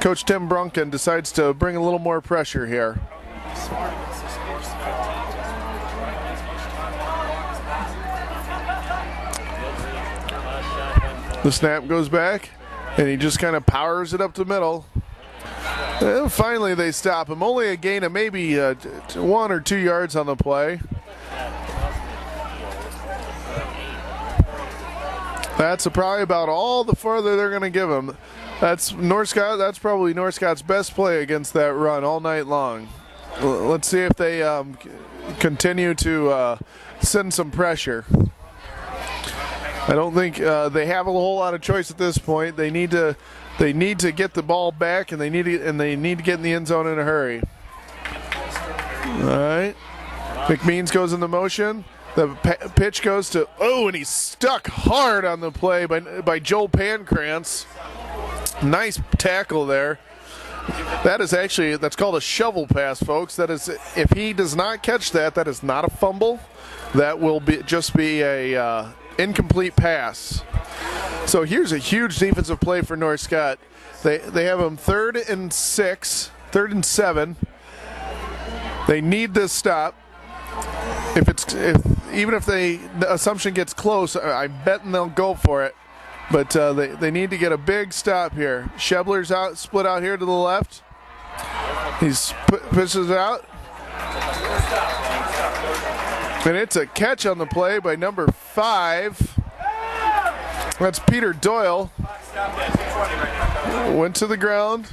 Coach Tim Brunken decides to bring a little more pressure here. The snap goes back, and he just kind of powers it up the middle. And finally, they stop him. Only a gain of maybe 1 or 2 yards on the play. That's probably about all the farther they're going to give him. That's North Scott. That's probably North Scott's best play against that run all night long. Let's see if they continue to send some pressure. I don't think they have a whole lot of choice at this point. They need to get the ball back, and they need to get in the end zone in a hurry. All right, McMeans goes into motion. The pitch goes to and he's stuck hard on the play by Joel Pancrantz. Nice tackle there. That's called a shovel pass, folks. That is, if he does not catch that, that is not a fumble. That will just be a incomplete pass. So here's a huge defensive play for North Scott. They have them 3rd and 6, 3rd and 7. They need this stop. Even if the Assumption gets close, I bet they'll go for it. But they need to get a big stop here. Shebler's out, split out here to the left. He's pushes out. And it's a catch on the play by number 5. That's Peter Doyle. Went to the ground.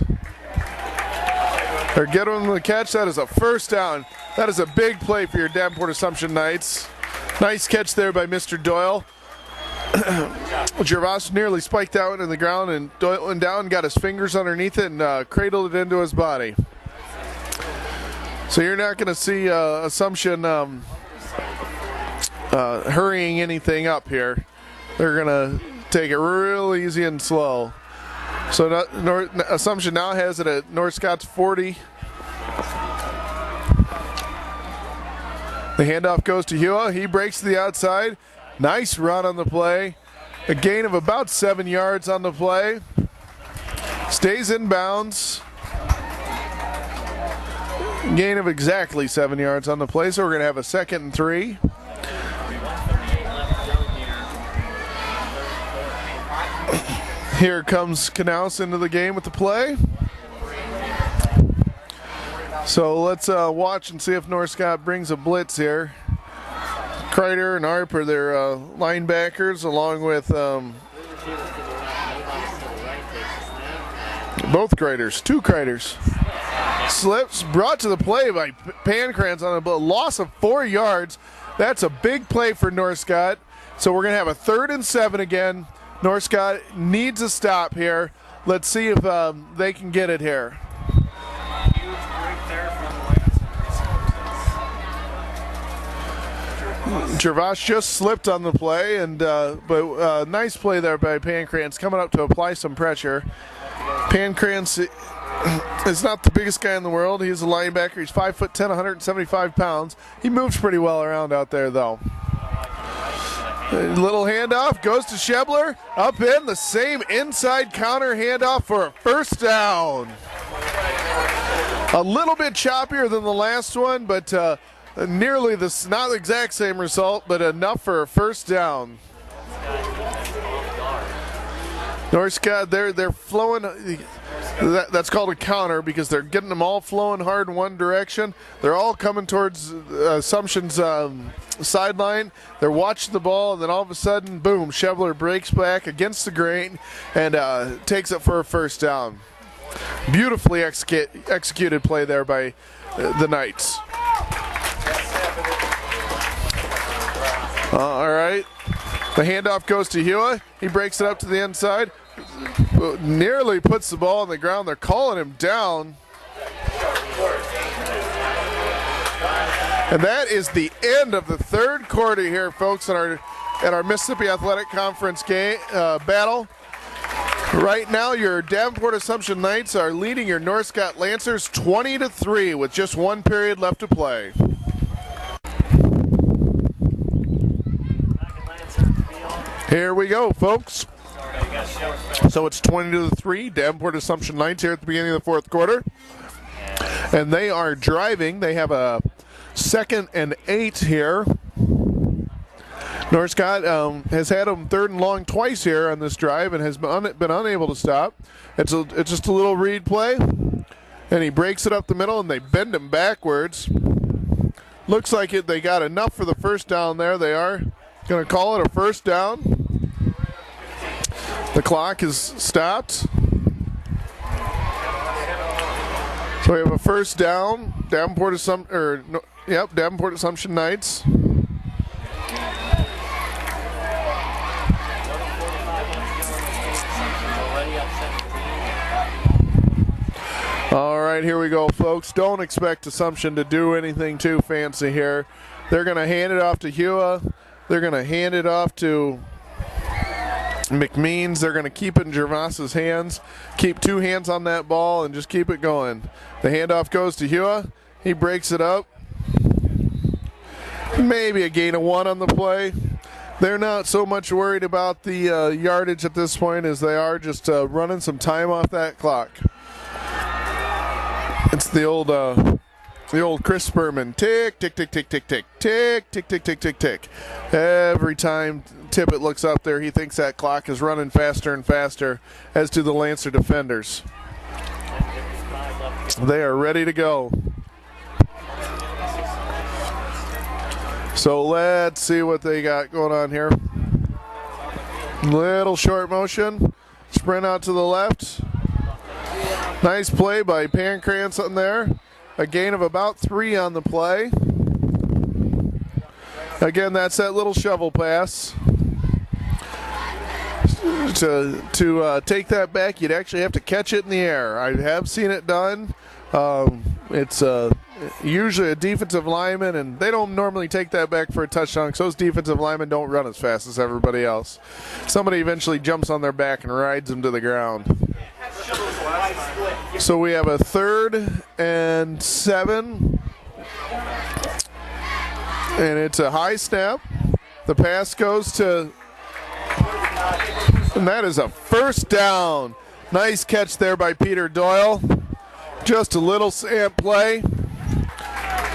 Or get him the catch. That is a 1st down. That is a big play for your Davenport Assumption Knights. Nice catch there by Mr. Doyle. Gervais nearly spiked out in the ground, and Doyle went down, got his fingers underneath it, and cradled it into his body. So you're not going to see Assumption hurrying anything up here. They're going to take it real easy and slow. So Assumption now has it at North Scott's 40. The handoff goes to Hua. He breaks to the outside. Nice run on the play. A gain of about 7 yards on the play. Stays in bounds. Gain of exactly 7 yards on the play. So we're going to have a 2nd and 3. Here comes Knaus into the game with the play. So let's watch and see if North Scott brings a blitz here. Kreider and Arp are their linebackers, along with both Kreiders, two Kreiders. Slips brought to the play by Pancrans on a loss of 4 yards. That's a big play for North Scott. So we're going to have a 3rd and 7 again. North Scott needs a stop here. Let's see if they can get it here. Gervais just slipped on the play, and but nice play there by Pancrans, coming up to apply some pressure. Pancrans is not the biggest guy in the world. He's a linebacker. He's 5'10", 175 pounds. He moves pretty well around out there, though. A little handoff goes to Shebler. Up in the same inside counter handoff for a first down. A little bit choppier than the last one, but nearly this, not the exact same result, but enough for a first down. North Scott, they're flowing. That's called a counter because they're getting them all flowing hard in one direction. They're all coming towards Assumption's sideline. They're watching the ball, and then all of a sudden, boom, Shebler breaks back against the grain and takes it for a first down. Beautifully executed play there by the Knights. All right. The handoff goes to Hua. He breaks it up to the inside. Nearly puts the ball on the ground. They're calling him down. And that is the end of the 3rd quarter here, folks, at our Mississippi Athletic Conference game battle. Right now, your Davenport Assumption Knights are leading your North Scott Lancers 20-3 with just 1 period left to play. Here we go, folks. So it's 20-3, Davenport Assumption Knights here at the beginning of the 4th quarter. And they are driving. They have a 2nd and 8 here. North Scott has had them 3rd and long twice here on this drive and has been unable to stop. It's just a little read play. And he breaks it up the middle, and they bend him backwards. Looks like they got enough for the first down there. They are going to call it a first down. The clock is stopped. So we have a first down. Davenport Assumption Knights. All right, here we go, folks. Don't expect Assumption to do anything too fancy here. They're going to hand it off to Hua. They're going to hand it off to McMeans. They're going to keep it in Gervais's hands. Keep 2 hands on that ball and just keep it going. The handoff goes to Hua. He breaks it up. Maybe a gain of 1 on the play. They're not so much worried about the yardage at this point as they are just running some time off that clock. It's the old Chris Berman. Tick, tick, tick, tick, tick, tick, tick, tick, tick, tick, tick, tick. Every time Tippett looks up there, he thinks that clock is running faster and faster, as do the Lancer defenders. They are ready to go. So let's see what they got going on here. Little short motion. Sprint out to the left. Nice play by Pancrans on there. A gain of about 3 on the play. Again, that's that little shovel pass. To take that back, you'd actually have to catch it in the air. I have seen it done. It's usually a defensive lineman, and they don't normally take that back for a touchdown because those defensive linemen don't run as fast as everybody else. Somebody eventually jumps on their back and rides them to the ground. So we have a 3rd and 7. And it's a high snap. The pass goes to, and that is a first down. Nice catch there by Peter Doyle. Just a little sand play.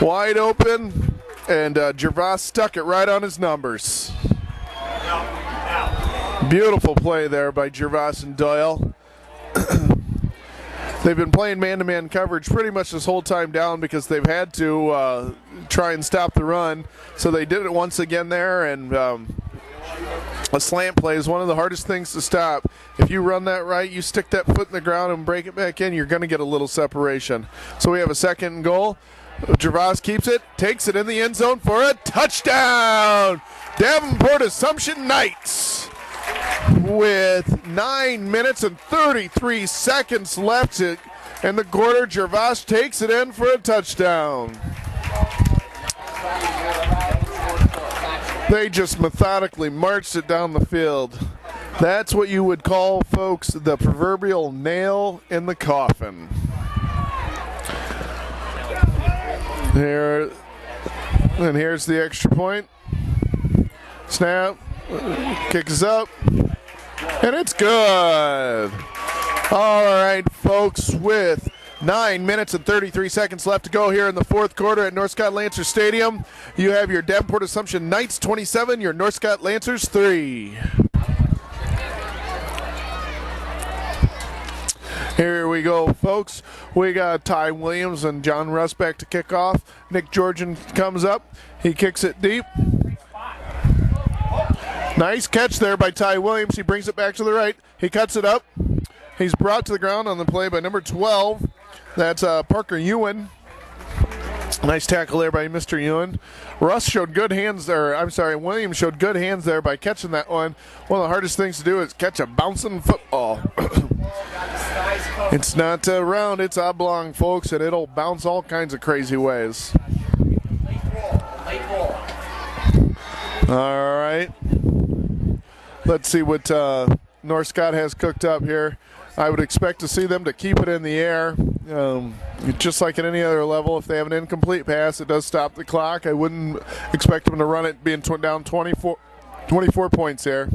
Wide open, and Gervais stuck it right on his numbers. Beautiful play there by Gervais and Doyle. They've been playing man-to-man coverage pretty much this whole time down because they've had to try and stop the run. So they did it once again there, and a slant play is one of the hardest things to stop. If you run that right, you stick that foot in the ground and break it back in, you're going to get a little separation. So we have a second and goal. Gervais keeps it, takes it in the end zone for a touchdown. Davenport Assumption Knights with 9 minutes and 33 seconds left in the quarter. Gervais takes it in for a touchdown. They just methodically marched it down the field. That's what you would call, folks, the proverbial nail in the coffin. Here, and here's the extra point. Snap, kicks up, and it's good. All right, folks, with 9 minutes and 33 seconds left to go here in the fourth quarter at North Scott Lancers Stadium, you have your Davenport Assumption Knights 27, your North Scott Lancers 3. Here we go, folks. We got Ty Williams and John Rusbeck to kick off. Nick Georgian comes up. He kicks it deep. Nice catch there by Ty Williams. He brings it back to the right. He cuts it up. He's brought to the ground on the play by number 12. That's Parker Ewan. Nice tackle there by Mr. Ewan. Williams showed good hands there by catching that one. One of the hardest things to do is catch a bouncing football. It's not round, it's oblong, folks, and it'll bounce all kinds of crazy ways. All right. Let's see what North Scott has cooked up here. I would expect to see them to keep it in the air. Just like at any other level, if they have an incomplete pass, it does stop the clock. I wouldn't expect them to run it being down 24 points here.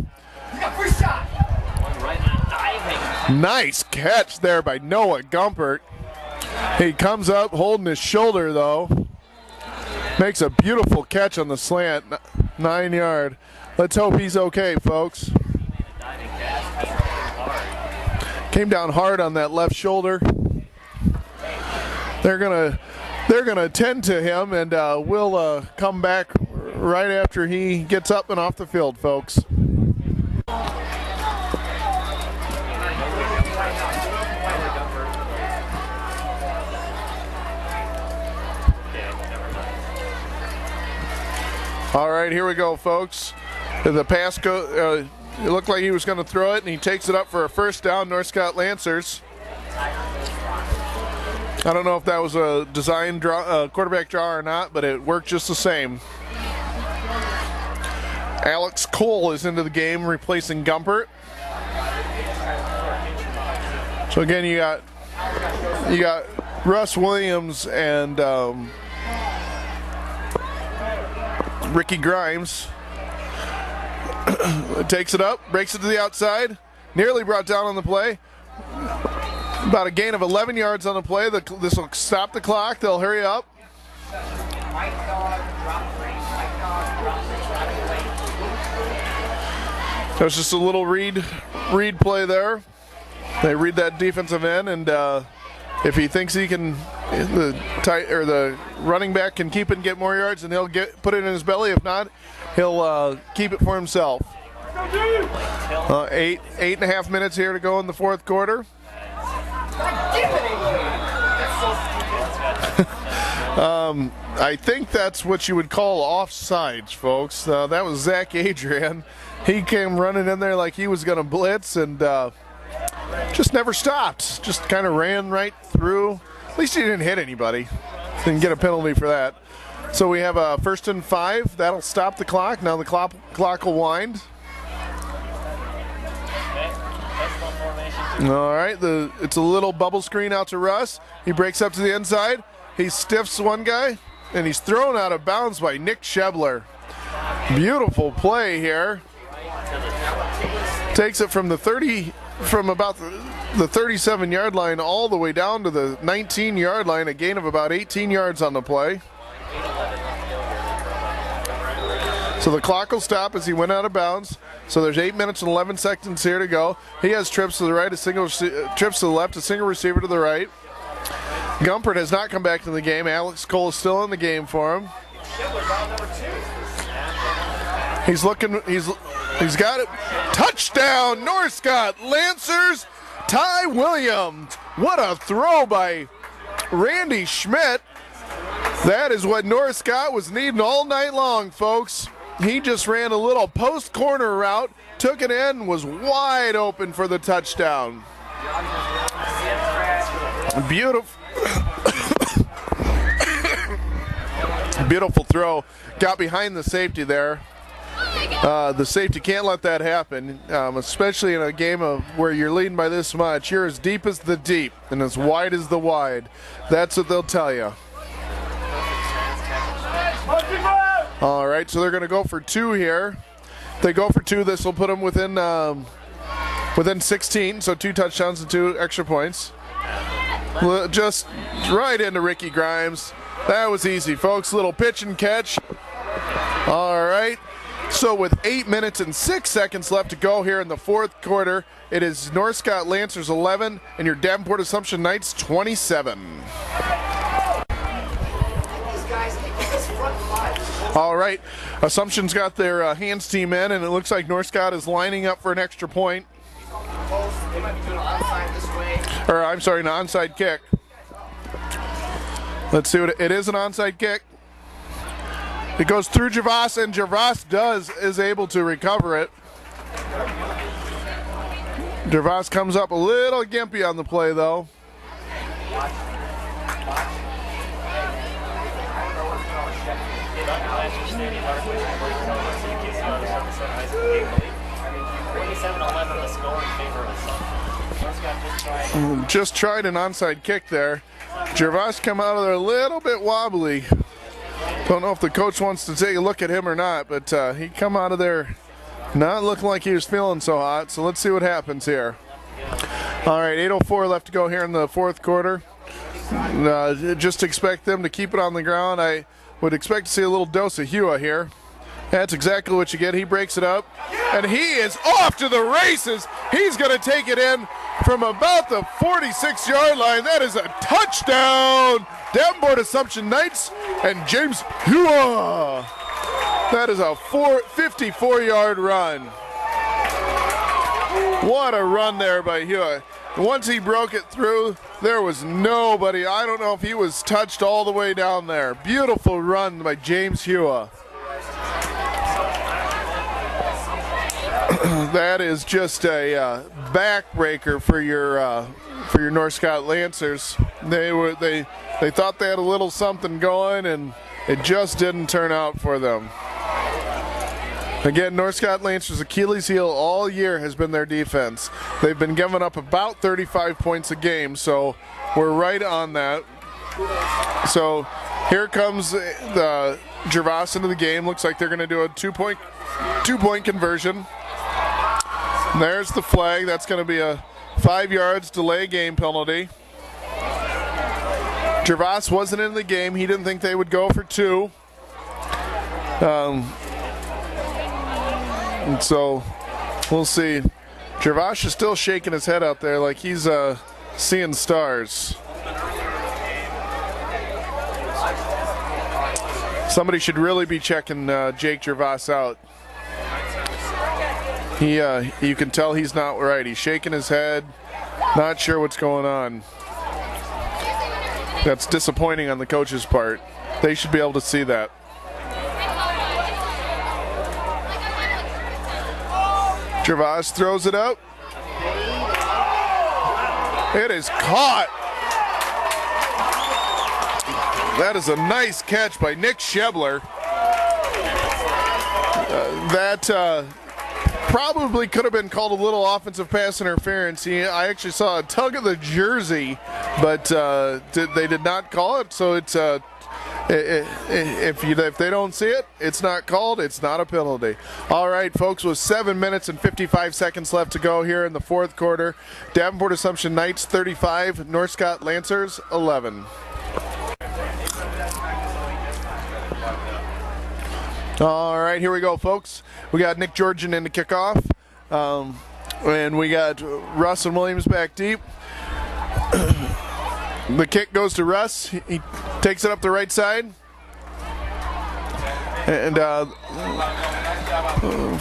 Nice catch there by Noah Gumpert. He comes up holding his shoulder, though. Makes a beautiful catch on the slant, 9 yard. Let's hope he's okay, folks. Came down hard on that left shoulder. They're gonna tend to him, and we'll come back right after he gets up and off the field, folks. All right, here we go, folks. The pass it looked like he was going to throw it, and he takes it up for a first down, North Scott Lancers. I don't know if that was a design draw, quarterback draw or not, but it worked just the same. Alex Cole is into the game, replacing Gumpert. So again, you got Russ Williams and Ricky Grimes. Takes it up, breaks it to the outside, nearly brought down on the play. About a gain of 11 yards on the play. This will stop the clock. They'll hurry up. There's just a little read play there. They read that defensive end, and if he thinks he can, the running back can keep it and get more yards, and he'll put it in his belly. If not, he'll keep it for himself. 8.5 minutes here to go in the fourth quarter. I think that's what you would call offsides, folks. That was Zach Adrian. He came running in there like he was going to blitz, and just never stopped. Just kind of ran right through. At least he didn't hit anybody. Didn't get a penalty for that. So we have a 1st and 5. That'll stop the clock. Now the clock will wind. All right, it's a little bubble screen out to Russ. He breaks up to the inside. He stiffs one guy, and he's thrown out of bounds by Nick Shebler. Beautiful play here. Takes it from about the 37-yard line all the way down to the 19-yard line, a gain of about 18 yards on the play. So the clock will stop as he went out of bounds. So there's 8 minutes and 11 seconds here to go. He has trips to the right, trips to the left, a single receiver to the right. Gumpert has not come back to the game. Alex Cole is still in the game for him. He's looking, he's got it. Touchdown, Northcott Lancers, Ty Williams. What a throw by Randy Schmidt. That is what Northcott was needing all night long, folks. He just ran a little post corner route, took it in, was wide open for the touchdown. Beautiful. Beautiful throw. Got behind the safety there. The safety can't let that happen, especially in a game where you're leading by this much. You're as deep as the deep and as wide as the wide. That's what they'll tell you. All right, so they're going to go for 2 here. If they go for 2, this will put them within 16, so 2 touchdowns and 2 extra points. Just right into Ricky Grimes. That was easy, folks. Little pitch and catch. All right. So with 8 minutes and 6 seconds left to go here in the fourth quarter, it is Northcott Lancers 11 and your Davenport Assumption Knights 27. All right, Assumption's got their hands team in, and it looks like Northcott is lining up for an extra point. Or I'm sorry, an onside kick. Let's see what it is. An onside kick. It goes through Javas, and Javas is able to recover it. Javas comes up a little gimpy on the play, though. Just tried an onside kick there. Javas come out of there a little bit wobbly. Don't know if the coach wants to take a look at him or not, but he come out of there not looking like he was feeling so hot. So let's see what happens here. All right, 8:04 left to go here in the fourth quarter. Just expect them to keep it on the ground. I would expect to see a little dose of Hua here. That's exactly what you get. He breaks it up, and he is off to the races. He's going to take it in from about the 46-yard line. That is a touchdown. Davenport Assumption Knights and James Hua. That is a 54-yard run. What a run there by Hua. Once he broke it through, there was nobody. I don't know if he was touched all the way down there. Beautiful run by James Hua. That is just a backbreaker for your Northcott Lancers. They thought they had a little something going, and it just didn't turn out for them. Again, Northcott Lancers' Achilles heel all year has been their defense. They've been giving up about 35 points a game, so we're right on that. So here comes the Gervais into the game. Looks like they're going to do a two-point conversion. And there's the flag. That's going to be a 5 yards delay game penalty. Gervais wasn't in the game. He didn't think they would go for 2. And so we'll see. Gervais is still shaking his head out there like he's seeing stars. Somebody should really be checking Jake Gervais out. You can tell he's not right. He's shaking his head, not sure what's going on. That's disappointing on the coach's part. They should be able to see that. Gervais throws it up. It is caught. That is a nice catch by Nick Shebler. That probably could have been called a little offensive pass interference. I actually saw a tug of the jersey, but they did not call it. So it's if they don't see it, it's not called. It's not a penalty. All right, folks, with 7 minutes and 55 seconds left to go here in the fourth quarter, Davenport Assumption Knights 35, Northcott Lancers 11. All right, here we go, folks. We got Nick Georgian in the kickoff, and we got Russ and Williams back deep. The kick goes to Russ. He takes it up the right side, and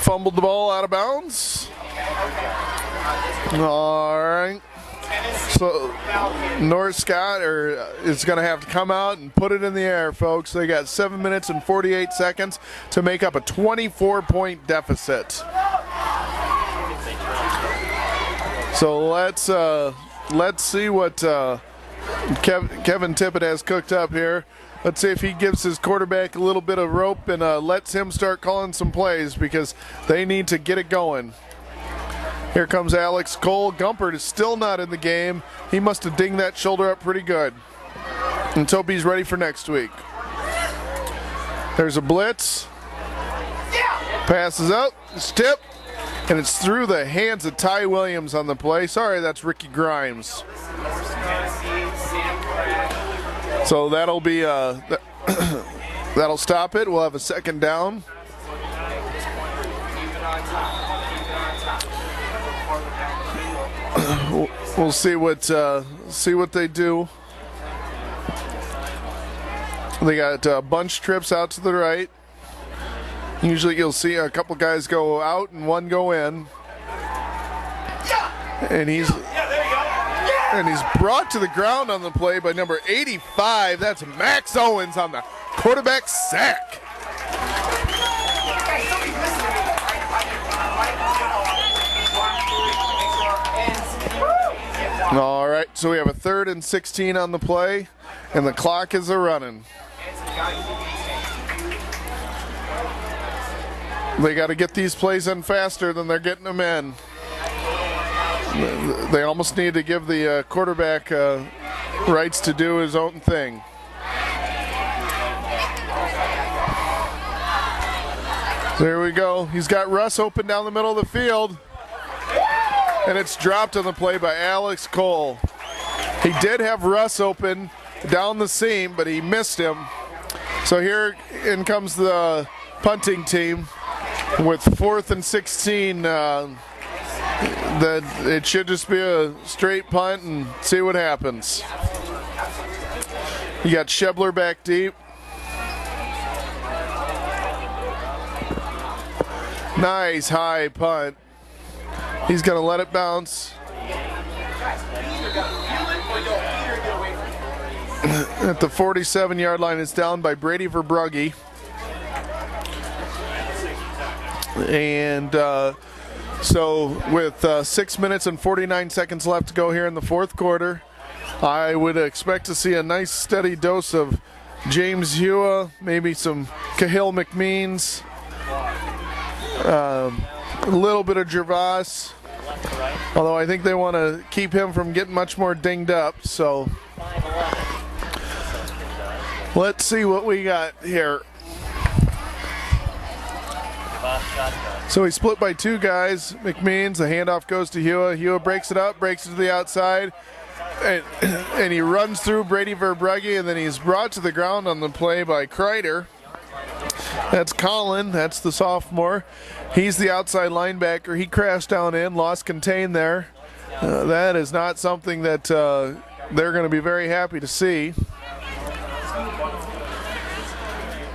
fumbled the ball out of bounds. All right. So North Scott is going to have to come out and put it in the air, folks. They got 7 minutes and 48 seconds to make up a 24-point deficit. So let's see what Kevin Tippett has cooked up here. Let's see if he gives his quarterback a little bit of rope and lets him start calling some plays, because they need to get it going. Here comes Alex Cole. Gumpert is still not in the game. He must have dinged that shoulder up pretty good. Let's hope he's ready for next week. There's a blitz. Passes up. It's tipped. And it's through the hands of Ty Williams on the play. Sorry, that's Ricky Grimes. So that'll be that'll stop it. We'll have a second down. We'll see what they do. They got bunch trips out to the right. Usually you'll see a couple guys go out and one go in. And he's brought to the ground on the play by number 85. That's Max Owens on the quarterback sack. All right, so we have a 3rd and 16 on the play, and the clock is a-running. They got to get these plays in faster than they're getting them in. They almost need to give the quarterback rights to do his own thing. There we go. He's got Russ open down the middle of the field. And it's dropped on the play by Alex Cole. He did have Russ open down the seam, but he missed him. So here in comes the punting team with 4th and 16. That it should just be a straight punt and see what happens. You got Shebler back deep. Nice high punt. He's going to let it bounce. At the 47-yard line, it's down by Brady Verbrugge. And so with 6 minutes and 49 seconds left to go here in the 4th quarter, I would expect to see a nice steady dose of James Hua, maybe some Cahill McMeans, a little bit of Gervais, although I think they want to keep him from getting much more dinged up. So let's see what we got here. So he's split by 2 guys. McMeans, the handoff goes to Hua. Hua breaks it up, breaks it to the outside, and he runs through Brady Verbrugge, and then he's brought to the ground on the play by Kreider. That's Colin, that's the sophomore. He's the outside linebacker. He crashed down in, lost contain there. That is not something that they're going to be very happy to see.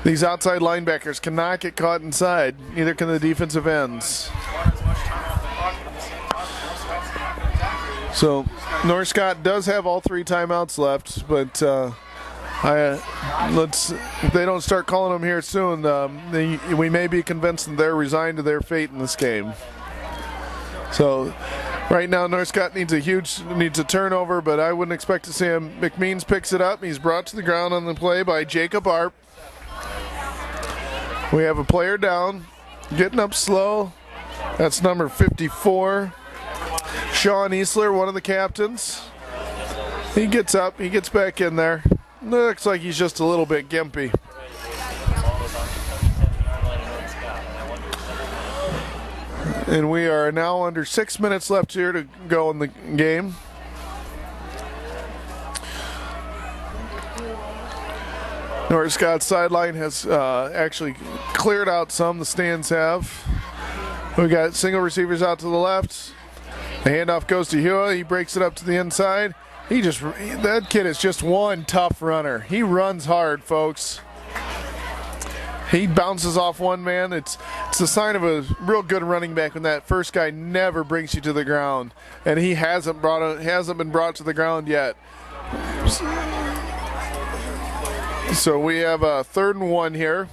These outside linebackers cannot get caught inside, neither can the defensive ends. So North Scott does have all 3 timeouts left, but if they don't start calling them here soon, we may be convinced that they're resigned to their fate in this game. So right now North Scott needs a turnover, but I wouldn't expect to see him. McMeans picks it up. He's brought to the ground on the play by Jacob Arp. We have a player down, getting up slow. That's number 54. Sean Easler, one of the captains. He gets up, he gets back in there. Looks like he's just a little bit gimpy. And we are now under 6 minutes left here to go in the game. North Scott sideline has actually cleared out some. The stands have. We got single receivers out to the left. The handoff goes to Hua. He breaks it up to the inside. That kid is just one tough runner. He runs hard, folks. He bounces off one man. It's a sign of a real good running back when that first guy never brings you to the ground, and he hasn't been brought to the ground yet. So we have a 3rd and 1 here.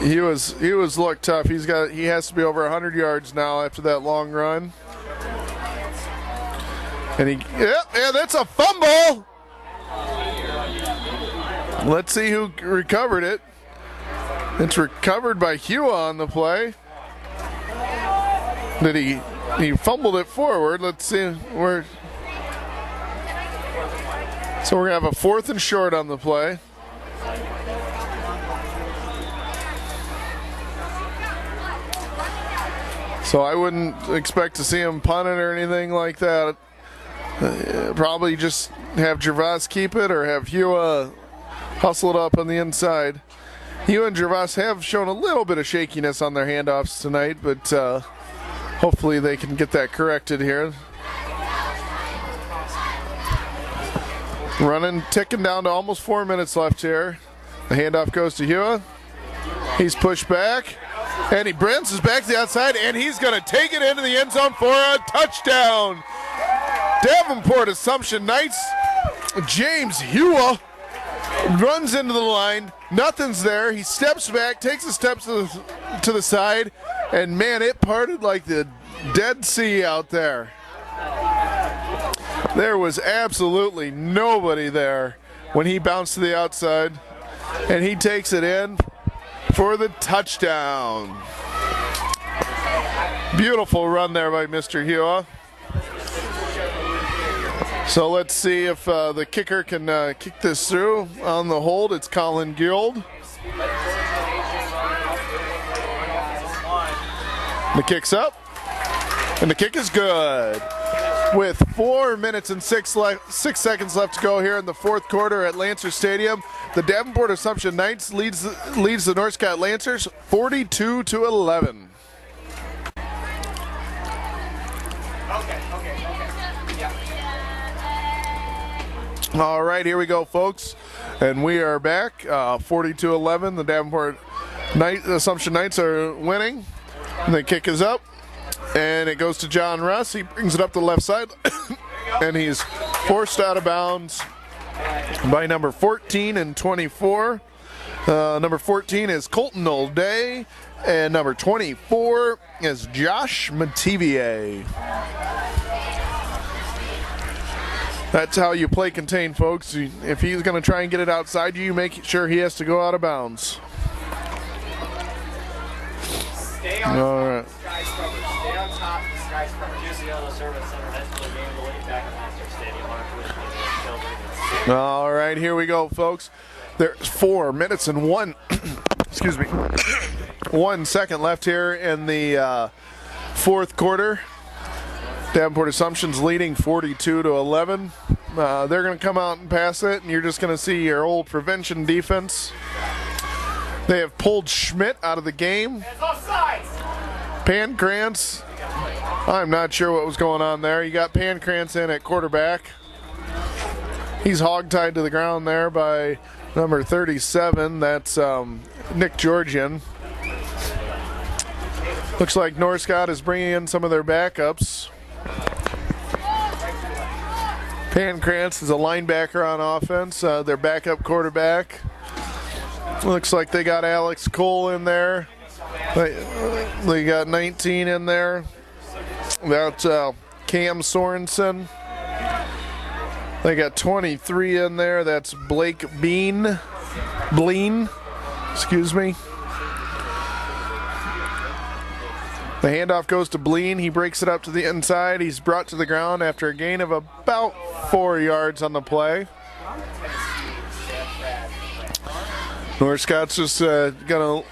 He was looked tough. He has to be over 100 yards now after that long run. And that's a fumble. Let's see who recovered it. It's recovered by Hua on the play. He fumbled it forward. Let's see where. So we're gonna have a 4th and short on the play. So I wouldn't expect to see him punt it or anything like that. Probably just have Gervais keep it or have Hua hustle it up on the inside. Hua and Gervais have shown a little bit of shakiness on their handoffs tonight, but hopefully they can get that corrected here. Ticking down to almost 4 minutes left here. The handoff goes to Hua. He's pushed back, and he bounces back to the outside, and he's going to take it into the end zone for a touchdown. Davenport Assumption Knights, James Hua runs into the line. Nothing's there. He steps back, takes a step to the side, and man, it parted like the Dead Sea out there. There was absolutely nobody there when he bounced to the outside, and he takes it in for the touchdown. Beautiful run there by Mr. Hua. So let's see if the kicker can kick this through. On the hold, it's Colin Guild. The kick's up, and the kick is good. With 4 minutes and 6 seconds left to go here in the 4th quarter at Lancer Stadium, the Davenport Assumption Knights leads the North Scott Lancers 42-11. All right, here we go, folks, and we are back. 42-11. The Davenport Assumption Knights are winning. And the kick is up, and it goes to John Russ. He brings it up to the left side, and he's forced out of bounds by number 14 and 24. Number 14 is Colton O'Day, and number 24 is Josh Mativier. That's how you play contain, folks. If he's going to try and get it outside you, make sure he has to go out of bounds. Stay on All top, right. skyscraper. Stay on top, skyscraper. UCLA Service Center has the game of the week back at Lancer Stadium on our tuition building. All right, here we go, folks. There's 4 minutes and 1 excuse me, 1 second left here in the 4th quarter. Davenport Assumption's leading 42-11. They're going to come out and pass it, and you're just going to see your old prevention defense. They have pulled Schmidt out of the game. It's offsides. Pancrantz, I'm not sure what was going on there. You got Pancrantz in at quarterback. He's hogtied to the ground there by number 37. That's Nick Georgian. Looks like North Scott is bringing in some of their backups. Pancrantz is a linebacker on offense, their backup quarterback. Looks like they got Alex Cole in there. They got 19 in there. That's Cam Sorensen. They got 23 in there. That's Blake Bleen. Excuse me. The handoff goes to Bleen. He breaks it up to the inside. He's brought to the ground after a gain of about 4 yards on the play. North Scott's just gonna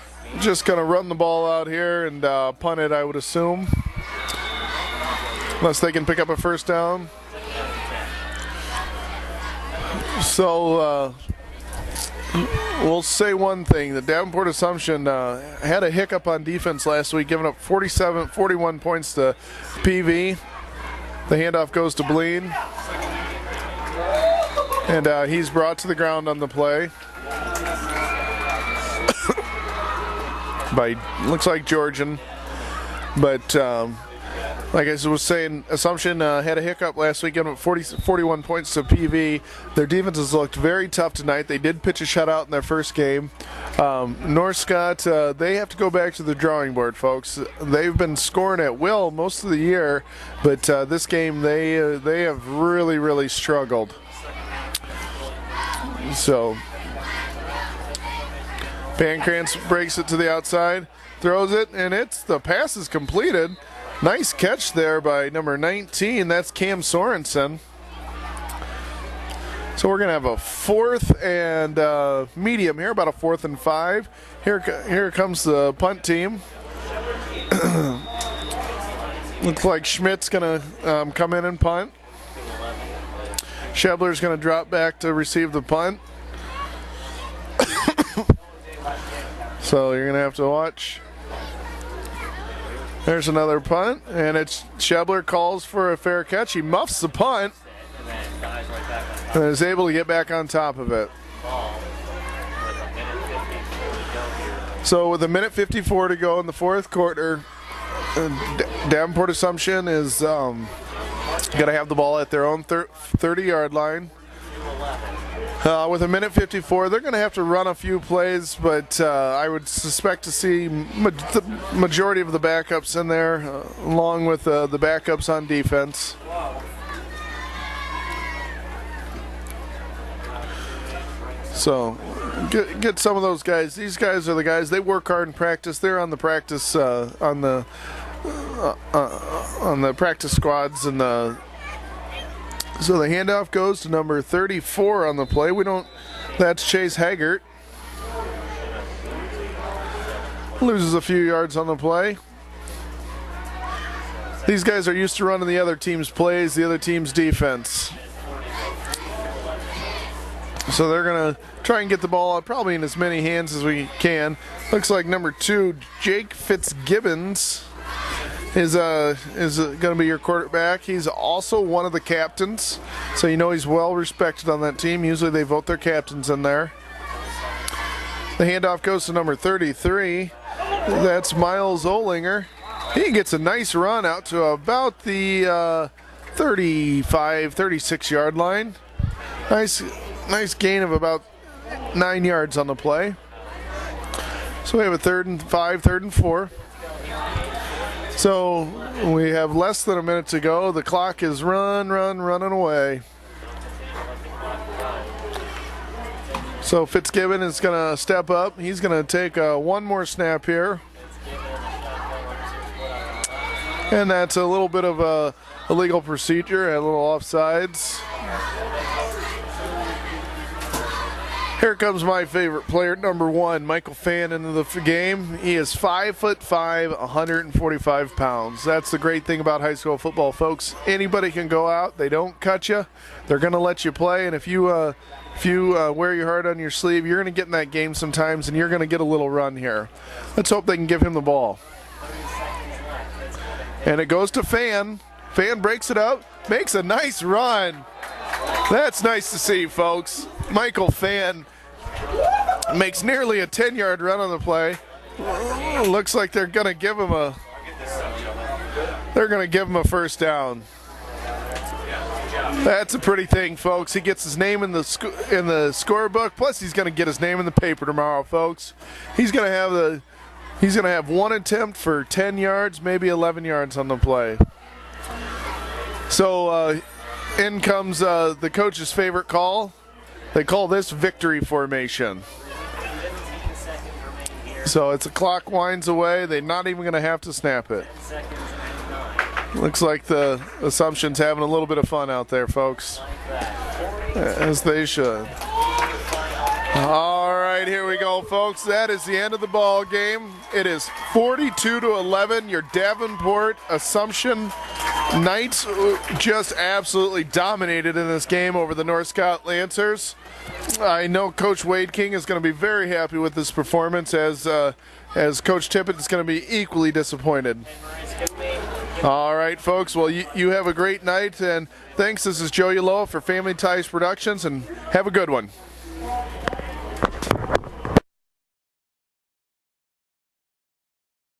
run the ball out here and punt it, I would assume, unless they can pick up a first down. So we'll say one thing. The Davenport Assumption had a hiccup on defense last week, giving up 41 points to PV. The handoff goes to Bleen. And he's brought to the ground on the play. By, looks like Georgian. But like I was saying, Assumption had a hiccup last week, giving up 41 points to PV. Their defense has looked very tough tonight. They did pitch a shutout in their first game. North Scott, they have to go back to the drawing board, folks. They've been scoring at will most of the year, but this game they have really, really struggled. So Pancrantz breaks it to the outside, throws it, and the pass is completed. Nice catch there by number 19. That's Cam Sorensen. So we're going to have a 4th and medium here, about a 4th and 5. Here comes the punt team. Looks like Schmidt's going to come in and punt. Shebler's going to drop back to receive the punt. So you're going to have to watch. There's another punt, and it's Shebler calls for a fair catch. He muffs the punt and is able to get back on top of it. So with a minute 54 to go in the fourth quarter, Davenport Assumption is going to have the ball at their own 30-yard line. With a minute 54, they're going to have to run a few plays, but I would suspect to see the majority of the backups in there, along with the backups on defense. So get some of those guys. These guys are the guys. They work hard in practice. They're on the practice on the practice squads and the. So the handoff goes to number 34 on the play. That's Chase Haggart. Loses a few yards on the play. These guys are used to running the other team's plays, the other team's defense. So they're going to try and get the ball out probably in as many hands as we can. Looks like number 2, Jake Fitzgibbons, is going to be your quarterback. He's also one of the captains, so you know he's well respected on that team. Usually they vote their captains in there. The handoff goes to number 33. That's Miles Olinger. He gets a nice run out to about the 35, 36-yard line. Nice gain of about 9 yards on the play. So we have a 3rd and 5, 3rd and 4. So we have less than a minute to go. The clock is running away. So Fitzgibbon is going to step up. He's going to take one more snap here. And that's a little bit of a illegal procedure, a little offsides. Here comes my favorite player, number 1, Michael Fan, into the game. He is 5'5", 145 pounds. That's the great thing about high school football, folks. Anybody can go out. They don't cut you. They're going to let you play. And if you wear your heart on your sleeve, you're going to get in that game sometimes, and you're going to get a little run here. Let's hope they can give him the ball. And it goes to Fan. Fan breaks it up, makes a nice run. That's nice to see, folks. Michael Fan makes nearly a 10-yard run on the play. Looks like they're going to give him a first down. That's a pretty thing, folks. He gets his name in the scorebook. Plus, he's going to get his name in the paper tomorrow, folks. He's going to have one attempt for 10 yards, maybe 11 yards on the play. So in comes the coach's favorite call. They call this victory formation. So it's a clock winds away. They're not even going to have to snap it. Looks like the Assumption's having a little bit of fun out there, folks. As they should. All right, right, here we go, folks. That is the end of the ball game. It is 42-11. Your Davenport Assumption Knights just absolutely dominated in this game over the North Scott Lancers. I know Coach Wade King is going to be very happy with this performance, as Coach Tippett is going to be equally disappointed. All right, folks. Well, you have a great night, and thanks. This is Joe Uloa for Family Ties Productions, and have a good one.